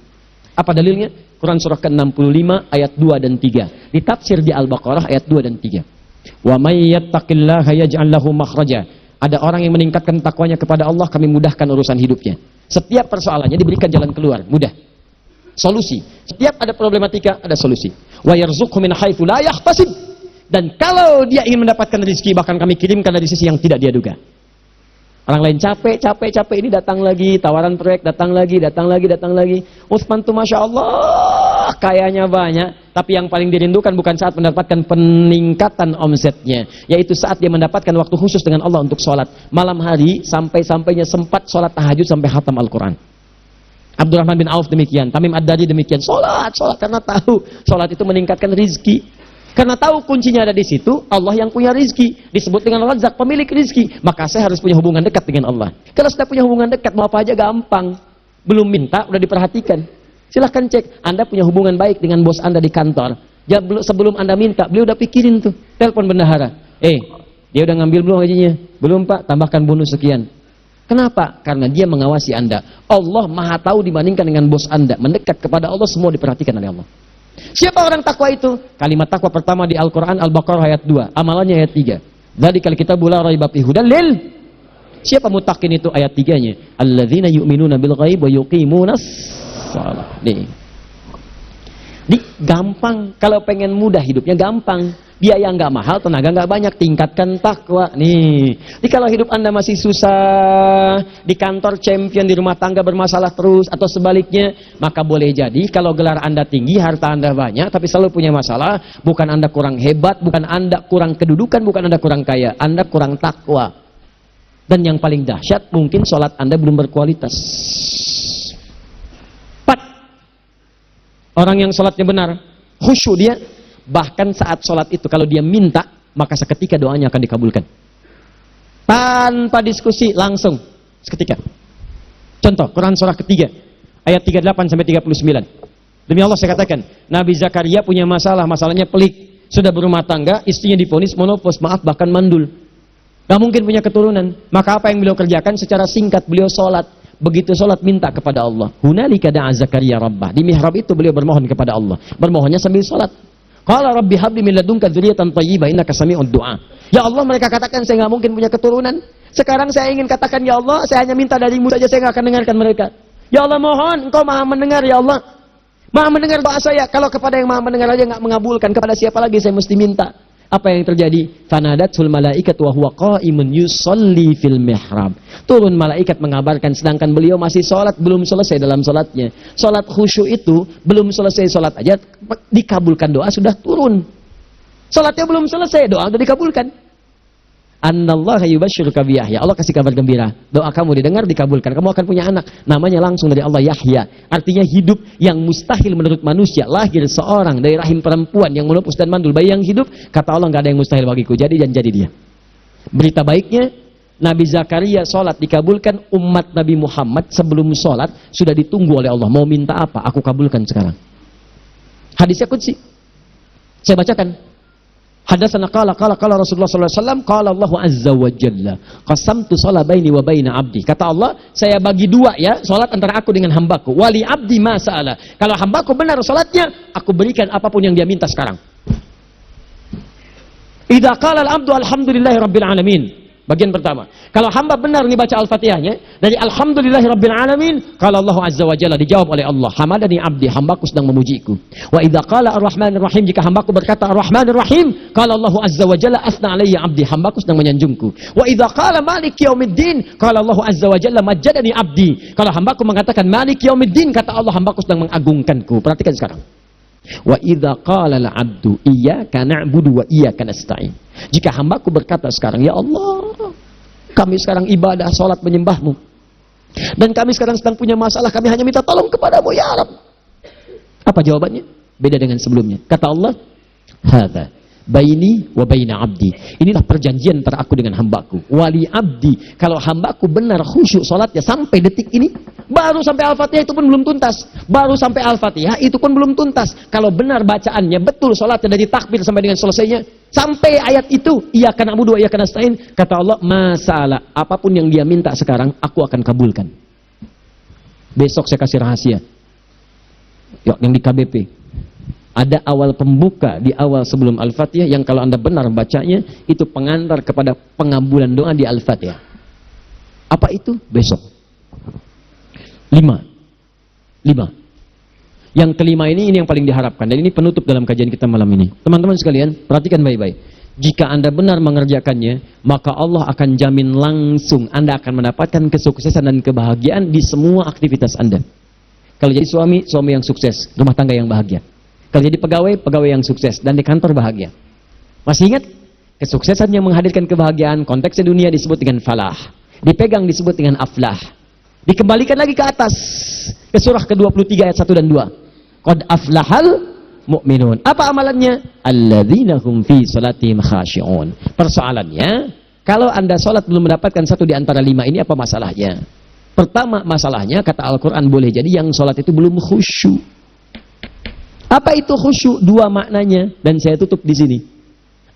Apa dalilnya? Quran surah ke-65 ayat 2 dan 3. Ditafsir di Al-Baqarah ayat 2 dan 3. Wa may yattaqillaha yaj'al lahu makhraja. Ada orang yang meningkatkan takwanya kepada Allah, kami mudahkan urusan hidupnya. Setiap persoalannya diberikan jalan keluar, mudah. Solusi. Setiap ada problematika, ada solusi. Wa yarzuqhu min haitsu la yahtasib. Dan kalau dia ingin mendapatkan rezeki, bahkan kami kirimkan dari sisi yang tidak dia duga. Orang lain capek, ini datang lagi, tawaran proyek datang lagi. Utsman tuh Masya Allah, kayanya banyak. Tapi yang paling dirindukan bukan saat mendapatkan peningkatan omsetnya, yaitu saat dia mendapatkan waktu khusus dengan Allah untuk sholat. Malam hari, sampai-sampainya sempat sholat tahajud sampai khatam Al-Quran. Abdurrahman bin Auf demikian, Tamim Ad-Dari demikian. Sholat, karena tahu sholat itu meningkatkan rizki. Karena tahu kuncinya ada di situ, Allah yang punya rizki. Disebut dengan Razak, pemilik rizki. Maka saya harus punya hubungan dekat dengan Allah. Kalau sudah punya hubungan dekat, mau apa aja gampang. Belum minta, udah diperhatikan. Silahkan cek, Anda punya hubungan baik dengan bos Anda di kantor. Ya, sebelum Anda minta, beliau udah pikirin tuh. Telepon bendahara. Dia udah ngambil belum gajinya? Belum Pak, tambahkan bonus sekian. Kenapa? Karena dia mengawasi Anda. Allah maha tahu dibandingkan dengan bos Anda. Mendekat kepada Allah, semua diperhatikan oleh Allah. Siapa orang takwa itu? Kalimat takwa pertama di Al-Quran Al-Baqarah ayat 2. Amalannya ayat 3. Dzalikal kitabu la raiba fihi hudal lil. Siapa muttaqin itu? Ayat 3-nya. Alladzina yu'minuna bil ghaib wa yuqimunas shalah. Gampang. Kalau pengen mudah hidupnya gampang. Biaya nggak mahal, tenaga nggak banyak, tingkatkan takwa. Jadi kalau hidup Anda masih susah, di kantor champion, di rumah tangga bermasalah terus, atau sebaliknya, maka boleh jadi kalau gelar Anda tinggi, harta Anda banyak, tapi selalu punya masalah, bukan Anda kurang hebat, bukan Anda kurang kedudukan, bukan Anda kurang kaya, Anda kurang takwa. Dan yang paling dahsyat, mungkin sholat Anda belum berkualitas. 4. Orang yang sholatnya benar, khusyuk dia, bahkan saat sholat itu kalau dia minta, maka seketika doanya akan dikabulkan. Tanpa diskusi, langsung seketika. Contoh, Quran surah ketiga ayat 38 sampai 39. Demi Allah saya katakan, Nabi Zakaria punya masalahnya pelik. Sudah berumah tangga, istrinya divonis monopos, maaf bahkan mandul. Gak mungkin punya keturunan. Maka apa yang beliau kerjakan? Secara singkat beliau sholat. Begitu sholat minta kepada Allah. Hunalika da'a Zakaria rabbah. Di mihrab itu beliau bermohon kepada Allah. Bermohonnya sambil sholat. Qala rabbi habli min ladunka dzurriyyatan thayyibah innaka sami'ud du'a. Ya Allah, mereka katakan saya nggak mungkin punya keturunan. Sekarang saya ingin katakan ya Allah, saya hanya minta darimu saja, saya nggak akan dengarkan mereka. Ya Allah, mohon Engkau maha mendengar ya Allah. Maha mendengar doa saya. Kalau kepada yang maha mendengar aja nggak mengabulkan, kepada siapa lagi saya mesti minta? Apa yang terjadi? Fanadatul malaikatu wa huwa qa'imun yusalli fil mihrab. Turun malaikat mengabarkan sedangkan beliau masih sholat, belum selesai dalam sholatnya. Sholat khusyuk itu belum selesai sholat aja dikabulkan, doa sudah turun. Sholatnya belum selesai, doa sudah dikabulkan. Annallaha yubashshiruka bi Yahya. Allah kasih kabar gembira. Doa kamu didengar, dikabulkan. Kamu akan punya anak. Namanya langsung dari Allah Yahya. Artinya hidup yang mustahil menurut manusia. Lahir seorang dari rahim perempuan yang menopus dan mandul. Bayi yang hidup, kata Allah nggak ada yang mustahil bagiku. Jadi dan jadi dia. Berita baiknya, Nabi Zakaria sholat dikabulkan. Umat Nabi Muhammad sebelum sholat sudah ditunggu oleh Allah. Mau minta apa? Aku kabulkan sekarang. Hadisnya qudsi. Saya bacakan. Hadatsana qala Rasulullah sallallahu alaihi wasallam qala Allahu azza wa jalla qasamtu shalah baini wa baina abdi. Kata Allah, saya bagi dua ya salat antara aku dengan hambaku. Wali abdi ma sa'ala. Kalau hambaku benar salatnya, aku berikan apapun yang dia minta sekarang. Idza qala al-abdu alhamdulillahi rabbil alamin. Bagian pertama, kalau hamba benar nih baca Al-Fatihahnya dari alhamdulillahi rabbil alamin, kalau Allah azza wa jalla dijawab oleh Allah, hamadani abdi, hambaku sedang memujiku. Wa idza qala ar-rahmanir rahim, jika hambaku berkata ar-rahmanir rahim, kalau Allah azza wa jalla asna alayya abdi, hambaku sedang menyanjungku. Wa idza qala malik yaumiddin, kalau Allah azza wa jalla majjadani abdi, kalau hambaku mengatakan malik yaumiddin, kata Allah hambaku sedang mengagungkanku. Perhatikan sekarang. Wa idza qala al-'abdu iyyaka na'budu wa iyyaka nasta'in. Jika hambaku berkata sekarang, ya Allah, kami sekarang ibadah, salat menyembahmu, dan kami sekarang sedang punya masalah, kami hanya minta tolong kepadamu ya Rabb. Apa jawabannya? Beda dengan sebelumnya. Kata Allah, hadza baini wa baina abdi. Inilah perjanjian antara aku dengan hambaku. Wali abdi, kalau hambaku benar khusyuk salatnya sampai detik ini, baru sampai Al-Fatihah itu pun belum tuntas. Baru sampai Al-Fatihah itu pun belum tuntas. Kalau benar bacaannya betul salatnya dari takbir sampai dengan selesainya, sampai ayat itu, iyyaka na'budu wa iyyaka nasta'in, kata Allah, masalah apapun yang dia minta sekarang, aku akan kabulkan. Besok saya kasih rahasia. Yuk, yang di KBP. Ada awal pembuka di awal sebelum Al-Fatihah yang kalau Anda benar bacanya, itu pengantar kepada pengabulan doa di Al-Fatihah. Apa itu? Besok. 5. Yang kelima ini yang paling diharapkan, dan ini penutup dalam kajian kita malam ini. Teman-teman sekalian, perhatikan baik-baik. Jika Anda benar mengerjakannya, maka Allah akan jamin langsung Anda akan mendapatkan kesuksesan dan kebahagiaan di semua aktivitas Anda. Kalau jadi suami yang sukses, rumah tangga yang bahagia. Kalau jadi pegawai yang sukses, dan di kantor bahagia. Masih ingat? Kesuksesan yang menghadirkan kebahagiaan, konteksnya dunia disebut dengan falah. Dipegang disebut dengan aflah. Dikembalikan lagi ke atas, ke surah ke-23 ayat 1 dan 2. Qad aflahal mu'minun. Apa amalannya? Alladzina hum fi salatihim khashi'un. Persoalannya, kalau Anda salat belum mendapatkan satu di antara 5 ini, apa masalahnya? Pertama masalahnya, kata Al-Quran, boleh jadi yang salat itu belum khusyuk. Apa itu khusyuk? 2 maknanya, dan saya tutup di sini.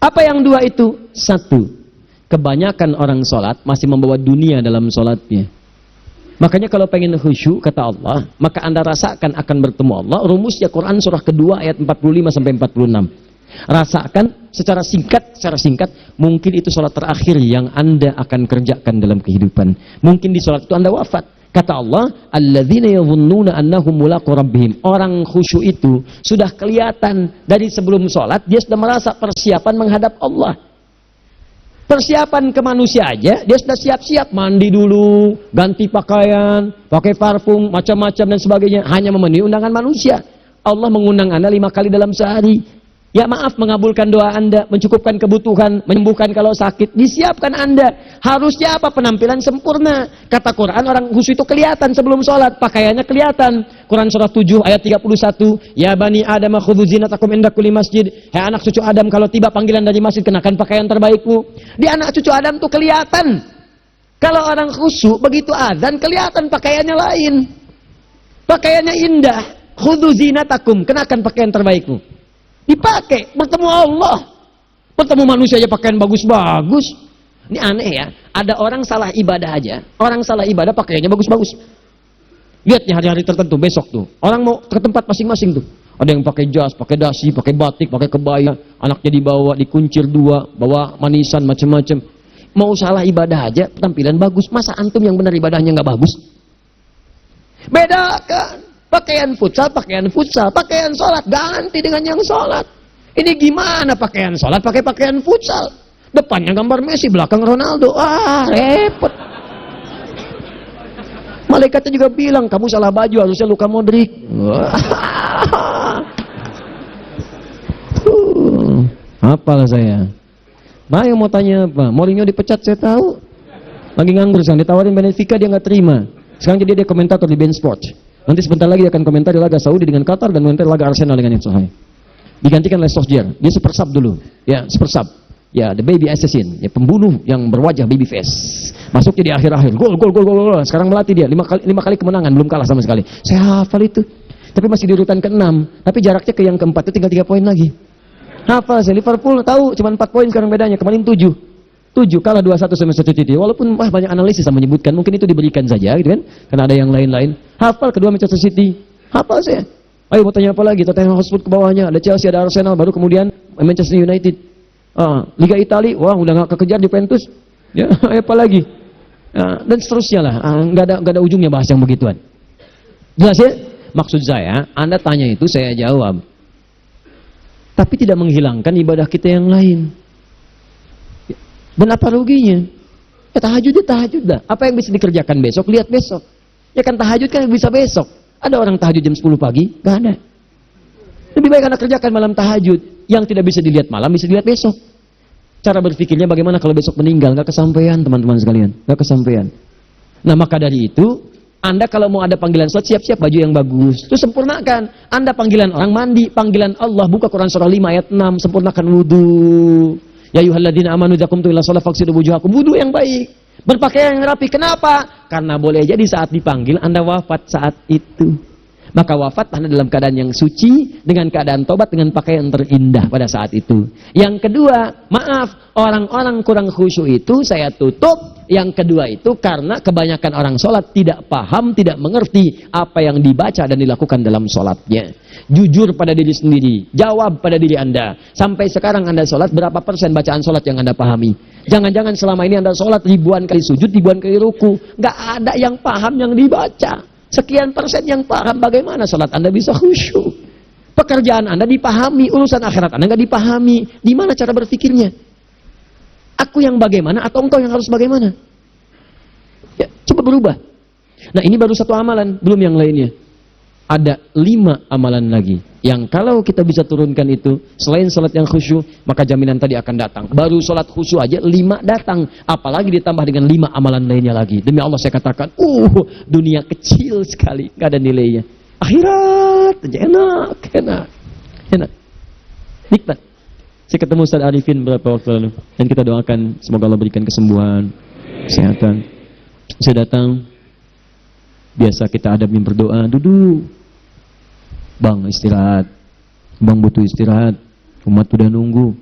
Apa yang 2 itu? 1, kebanyakan orang salat masih membawa dunia dalam salatnya. Makanya kalau pengen khusyuk, kata Allah, maka Anda rasakan akan bertemu Allah. Rumusnya Quran surah kedua ayat 45 sampai 46. Rasakan secara singkat, mungkin itu salat terakhir yang Anda akan kerjakan dalam kehidupan. Mungkin di salat itu Anda wafat. Kata Allah, alladzina yadhunnuna annahum mulaqu rabbihim. Orang khusyuk itu sudah kelihatan dari sebelum salat, dia sudah merasa persiapan menghadap Allah. Persiapan ke manusia aja, dia sudah siap-siap, mandi dulu, ganti pakaian, pakai parfum, macam-macam dan sebagainya, hanya memenuhi undangan manusia. Allah mengundang Anda 5 kali dalam sehari. Ya maaf, mengabulkan doa Anda, mencukupkan kebutuhan, menyembuhkan kalau sakit, disiapkan Anda. Harusnya apa? Penampilan sempurna. Kata Quran, orang khusyuk itu kelihatan sebelum sholat, pakaiannya kelihatan. Quran surah 7 ayat 31, ya bani Adam khudhu zinatakum inda kulli masjid. Hai anak cucu Adam, kalau tiba panggilan dari masjid, kenakan pakaian terbaikmu. Di anak cucu Adam tuh kelihatan. Kalau orang khusyuk, begitu azan kelihatan pakaiannya lain. Pakaiannya indah. Khudhu zinatakum, kenakan pakaian terbaikmu. Dipakai, bertemu Allah. Bertemu manusia aja pakaian bagus-bagus. Ini aneh ya. Ada orang salah ibadah aja. Orang salah ibadah pakaiannya bagus-bagus. Lihat nih hari-hari tertentu, besok tuh. Orang mau ke tempat masing-masing tuh. Ada yang pakai jas, pakai dasi, pakai batik, pakai kebaya. Anaknya dibawa, dikuncir 2, bawa manisan, macam-macam. Mau salah ibadah aja, tampilan bagus. Masa antum yang benar ibadahnya nggak bagus? Bedakan. Pakaian futsal, pakaian sholat, ganti dengan yang sholat. Ini gimana pakaian sholat, pakai pakaian futsal. Depannya gambar Messi, belakang Ronaldo. Repot. Malaikatnya juga bilang, kamu salah baju, harusnya Luka Modric. Apalah saya. Nah, yang mau tanya apa? Mourinho dipecat saya tahu. Lagi nganggur sekarang, ditawarin Benfica dia nggak terima. Sekarang jadi dia komentator di BeIN Sport. Nanti sebentar lagi dia akan komentar di laga Saudi dengan Qatar dan komentar laga Arsenal dengan Al Sahih. Digantikan oleh Solskjaer. Dia super sub dulu. Ya, super sub. Ya, the baby assassin, ya pembunuh yang berwajah baby face. Masuknya di akhir-akhir, gol. Sekarang melatih dia 5 kali kemenangan, belum kalah sama sekali. Saya hafal itu. Tapi masih di urutan ke-6, tapi jaraknya ke yang ke-4 itu tinggal 3 poin lagi. Hafal saya, Liverpool tahu cuma 4 poin sekarang bedanya, kemarin 7 kalah 2-1 sama Manchester City. Walaupun banyak analisis yang menyebutkan mungkin itu diberikan saja gitu kan, karena ada yang lain-lain. Hafal kedua Manchester City, hafal saya. Ayo mau tanya apa lagi? Tottenham Hotspur ke bawahnya, ada Chelsea, ada Arsenal, baru kemudian Manchester United. Liga Italia, wah udah gak kekejar Juventus, ya apa lagi, dan seterusnya lah, nggak ada ujungnya bahas yang begituan. Jelas ya? Maksud saya, Anda tanya itu saya jawab, tapi tidak menghilangkan ibadah kita yang lain. Dan apa ruginya? Ya tahajud dah. Apa yang bisa dikerjakan besok, lihat besok. Ya kan tahajud kan bisa besok. Ada orang tahajud jam 10 pagi, nggak ada. Lebih baik Anda kerjakan malam tahajud. Yang tidak bisa dilihat malam, bisa dilihat besok. Cara berpikirnya bagaimana kalau besok meninggal, nggak kesampaian teman-teman sekalian, nggak kesampaian. Nah maka dari itu, Anda kalau mau ada panggilan sholat, siap-siap baju yang bagus, itu sempurnakan. Anda panggilan orang mandi, panggilan Allah, buka Quran surah 5 ayat 6, sempurnakan wudu. Ya ayyuhalladzina amanu idza qumtum ila shalah faghsilu wujuhakum, wudu yang baik, berpakaian yang rapi. Kenapa? Karena boleh jadi saat dipanggil Anda wafat saat itu. Maka wafat Anda dalam keadaan yang suci, dengan keadaan tobat, dengan pakaian terindah pada saat itu. Yang kedua, maaf, orang-orang kurang khusyuk itu saya tutup. Yang kedua itu karena kebanyakan orang sholat tidak paham, tidak mengerti apa yang dibaca dan dilakukan dalam sholatnya. Jujur pada diri sendiri, jawab pada diri Anda. Sampai sekarang Anda sholat, berapa persen bacaan sholat yang Anda pahami? Jangan-jangan selama ini Anda sholat ribuan kali sujud, ribuan kali ruku, nggak ada yang paham yang dibaca. Sekian persen yang paham, bagaimana sholat Anda bisa khusyuk? Pekerjaan Anda dipahami, urusan akhirat Anda nggak dipahami. Di mana cara berpikirnya? Aku yang bagaimana atau engkau yang harus bagaimana? Ya, coba berubah. Nah ini baru satu amalan, belum yang lainnya. Ada 5 amalan lagi yang kalau kita bisa turunkan itu, selain sholat yang khusyuk, maka jaminan tadi akan datang. Baru sholat khusyuk aja 5 datang, apalagi ditambah dengan 5 amalan lainnya lagi. Demi Allah saya katakan, dunia kecil sekali, gak ada nilainya. Akhirat aja enak, nikmat. Saya ketemu Ustaz Arifin beberapa waktu lalu, dan kita doakan semoga Allah berikan kesembuhan, kesehatan. Saya datang, biasa kita adabnya berdoa, duduk. Bang istirahat, bang butuh istirahat, umat udah nunggu.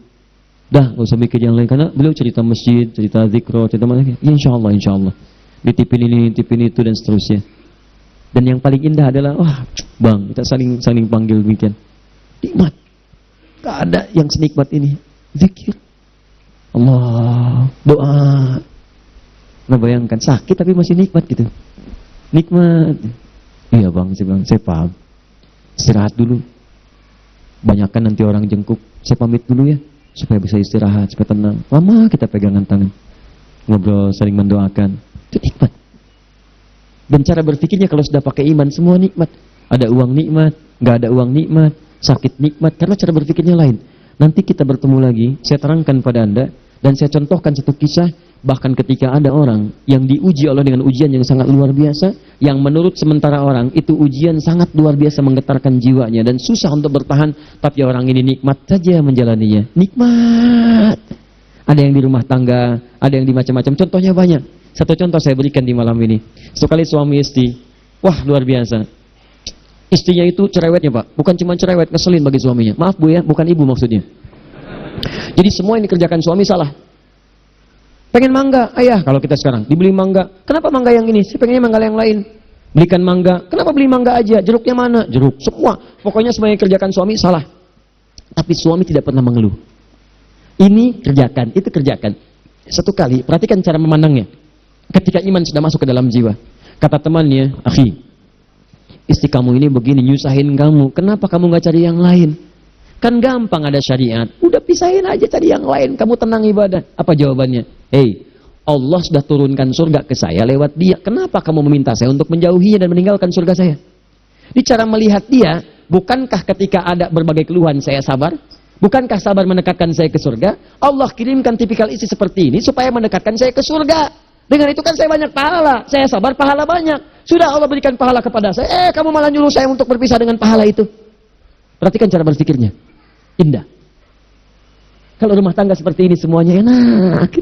Dah gak usah mikir yang lain, karena beliau cerita masjid, cerita zikro, cerita mana lagi. Ya, insya Allah. Ditipin ini, ditipin itu dan seterusnya. Dan yang paling indah adalah, bang kita saling panggil demikian. Nikmat. Gak ada yang senikmat ini. Zikir, Allah, doa. Nah bayangkan sakit tapi masih nikmat gitu. Nikmat. Iya bang, saya paham. Istirahat dulu. Banyakkan nanti orang jengkuk. Saya pamit dulu ya, supaya bisa istirahat, supaya tenang. Lama kita pegangan tangan, ngobrol, saling mendoakan. Itu nikmat. Dan cara berpikirnya kalau sudah pakai iman, semua nikmat. Ada uang nikmat, nggak ada uang nikmat, sakit nikmat. Karena cara berpikirnya lain. Nanti kita bertemu lagi, saya terangkan pada Anda, dan saya contohkan satu kisah. Bahkan ketika ada orang yang diuji Allah dengan ujian yang sangat luar biasa, yang menurut sementara orang itu ujian sangat luar biasa menggetarkan jiwanya dan susah untuk bertahan, tapi orang ini nikmat saja menjalaninya. Nikmat. Ada yang di rumah tangga, ada yang di macam-macam. Contohnya banyak. Satu contoh saya berikan di malam ini. Sekali suami istri, wah luar biasa. Istrinya itu cerewetnya Pak, bukan cuma cerewet, ngeselin bagi suaminya. Maaf Bu ya, bukan ibu maksudnya. Jadi semua yang dikerjakan suami salah. Pengen mangga, ayah kalau kita sekarang dibeli mangga. Kenapa mangga yang ini? Saya pengennya mangga yang lain. Belikan mangga. Kenapa beli mangga aja? Jeruknya mana? Jeruk. Semua. Pokoknya semua yang kerjakan suami salah. Tapi suami tidak pernah mengeluh. Ini kerjakan, itu kerjakan. Satu kali, perhatikan cara memandangnya. Ketika iman sudah masuk ke dalam jiwa. Kata temannya, akhi, istri kamu ini begini, nyusahin kamu. Kenapa kamu gak cari yang lain? Kan gampang ada syariat. Udah pisahin aja cari yang lain. Kamu tenang ibadah. Apa jawabannya? Allah sudah turunkan surga ke saya lewat dia. Kenapa kamu meminta saya untuk menjauhinya dan meninggalkan surga saya? Di cara melihat dia, bukankah ketika ada berbagai keluhan saya sabar? Bukankah sabar mendekatkan saya ke surga? Allah kirimkan tipikal istri seperti ini supaya mendekatkan saya ke surga. Dengan itu kan saya banyak pahala. Saya sabar, pahala banyak. Sudah Allah berikan pahala kepada saya. Kamu malah nyuruh saya untuk berpisah dengan pahala itu. Perhatikan cara berpikirnya. Indah. Kalau rumah tangga seperti ini semuanya enak.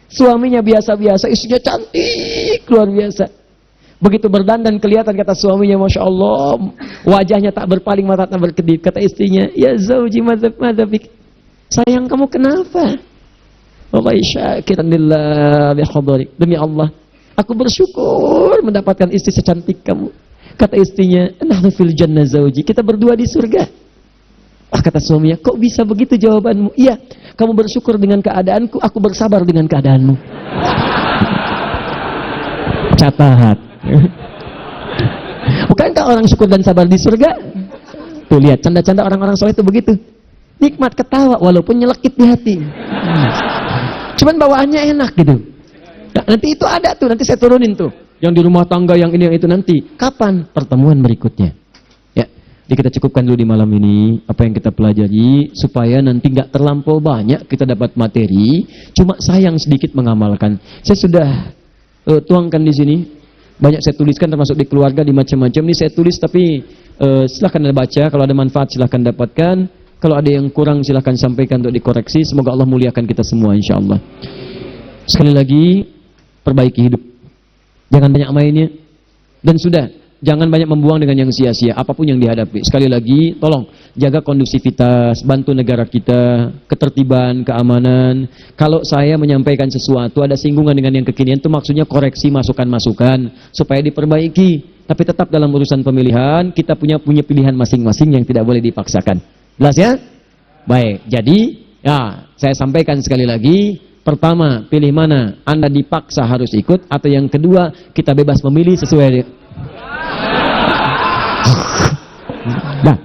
Suaminya biasa-biasa, istrinya cantik, luar biasa. Begitu berdandan kelihatan kata suaminya, Masya Allah, wajahnya tak berpaling, mata tak berkedip. Kata istrinya, ya zauji madzabik. Sayang kamu kenapa? Wallahi syakiran lillah bihadari. Demi Allah, aku bersyukur mendapatkan istri secantik kamu. Kata istrinya, nahnu fil jannah zauji. Kita berdua di surga. Kata suaminya, kok bisa begitu jawabanmu? Iya, kamu bersyukur dengan keadaanku, aku bersabar dengan keadaanmu. Catat. Bukankah orang syukur dan sabar di surga? Tuh lihat, canda-canda orang-orang soleh itu begitu. Nikmat ketawa walaupun nyelekit di hati. Cuman bawaannya enak gitu. Nah, nanti itu ada tuh, nanti saya turunin tuh. Yang di rumah tangga, yang ini, yang itu nanti. Kapan? Pertemuan berikutnya. Ya, jadi kita cukupkan dulu di malam ini apa yang kita pelajari supaya nanti nggak terlampau banyak kita dapat materi. Cuma sayang sedikit mengamalkan. Saya sudah tuangkan di sini. Banyak saya tuliskan termasuk di keluarga, di macam-macam. Ini saya tulis tapi silahkan Anda baca. Kalau ada manfaat silahkan dapatkan. Kalau ada yang kurang silahkan sampaikan untuk dikoreksi. Semoga Allah muliakan kita semua insya Allah. Sekali lagi, perbaiki hidup. Jangan banyak mainnya. Dan sudah, jangan banyak membuang dengan yang sia-sia. Apapun yang dihadapi. Sekali lagi, tolong jaga kondusivitas, bantu negara kita, ketertiban, keamanan. Kalau saya menyampaikan sesuatu, ada singgungan dengan yang kekinian, itu maksudnya koreksi masukan-masukan. Supaya diperbaiki. Tapi tetap dalam urusan pemilihan, kita punya pilihan masing-masing yang tidak boleh dipaksakan. Jelas ya? Baik, jadi ya saya sampaikan sekali lagi. Pertama, pilih mana? Anda dipaksa harus ikut. Atau yang kedua, kita bebas memilih sesuai. Nah.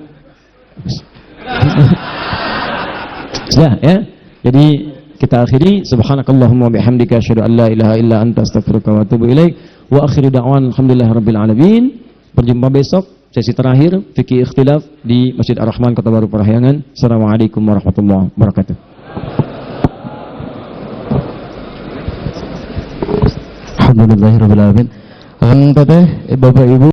Sudah ya. Jadi kita akhiri. Subhanakallahumma bihamdika asyhadu an la ilaha illa anta astaghfiruka wa atubu ilaik. Wa akhiru da'wan alhamdulillahirabbil alamin. Berjumpa besok sesi terakhir fikih ikhtilaf di Masjid Ar-Rahman Kota Baru Parahyangan. Assalamualaikum warahmatullahi wabarakatuh. Alhamdulillahirabbil alamin. Teteh, Bapak Ibu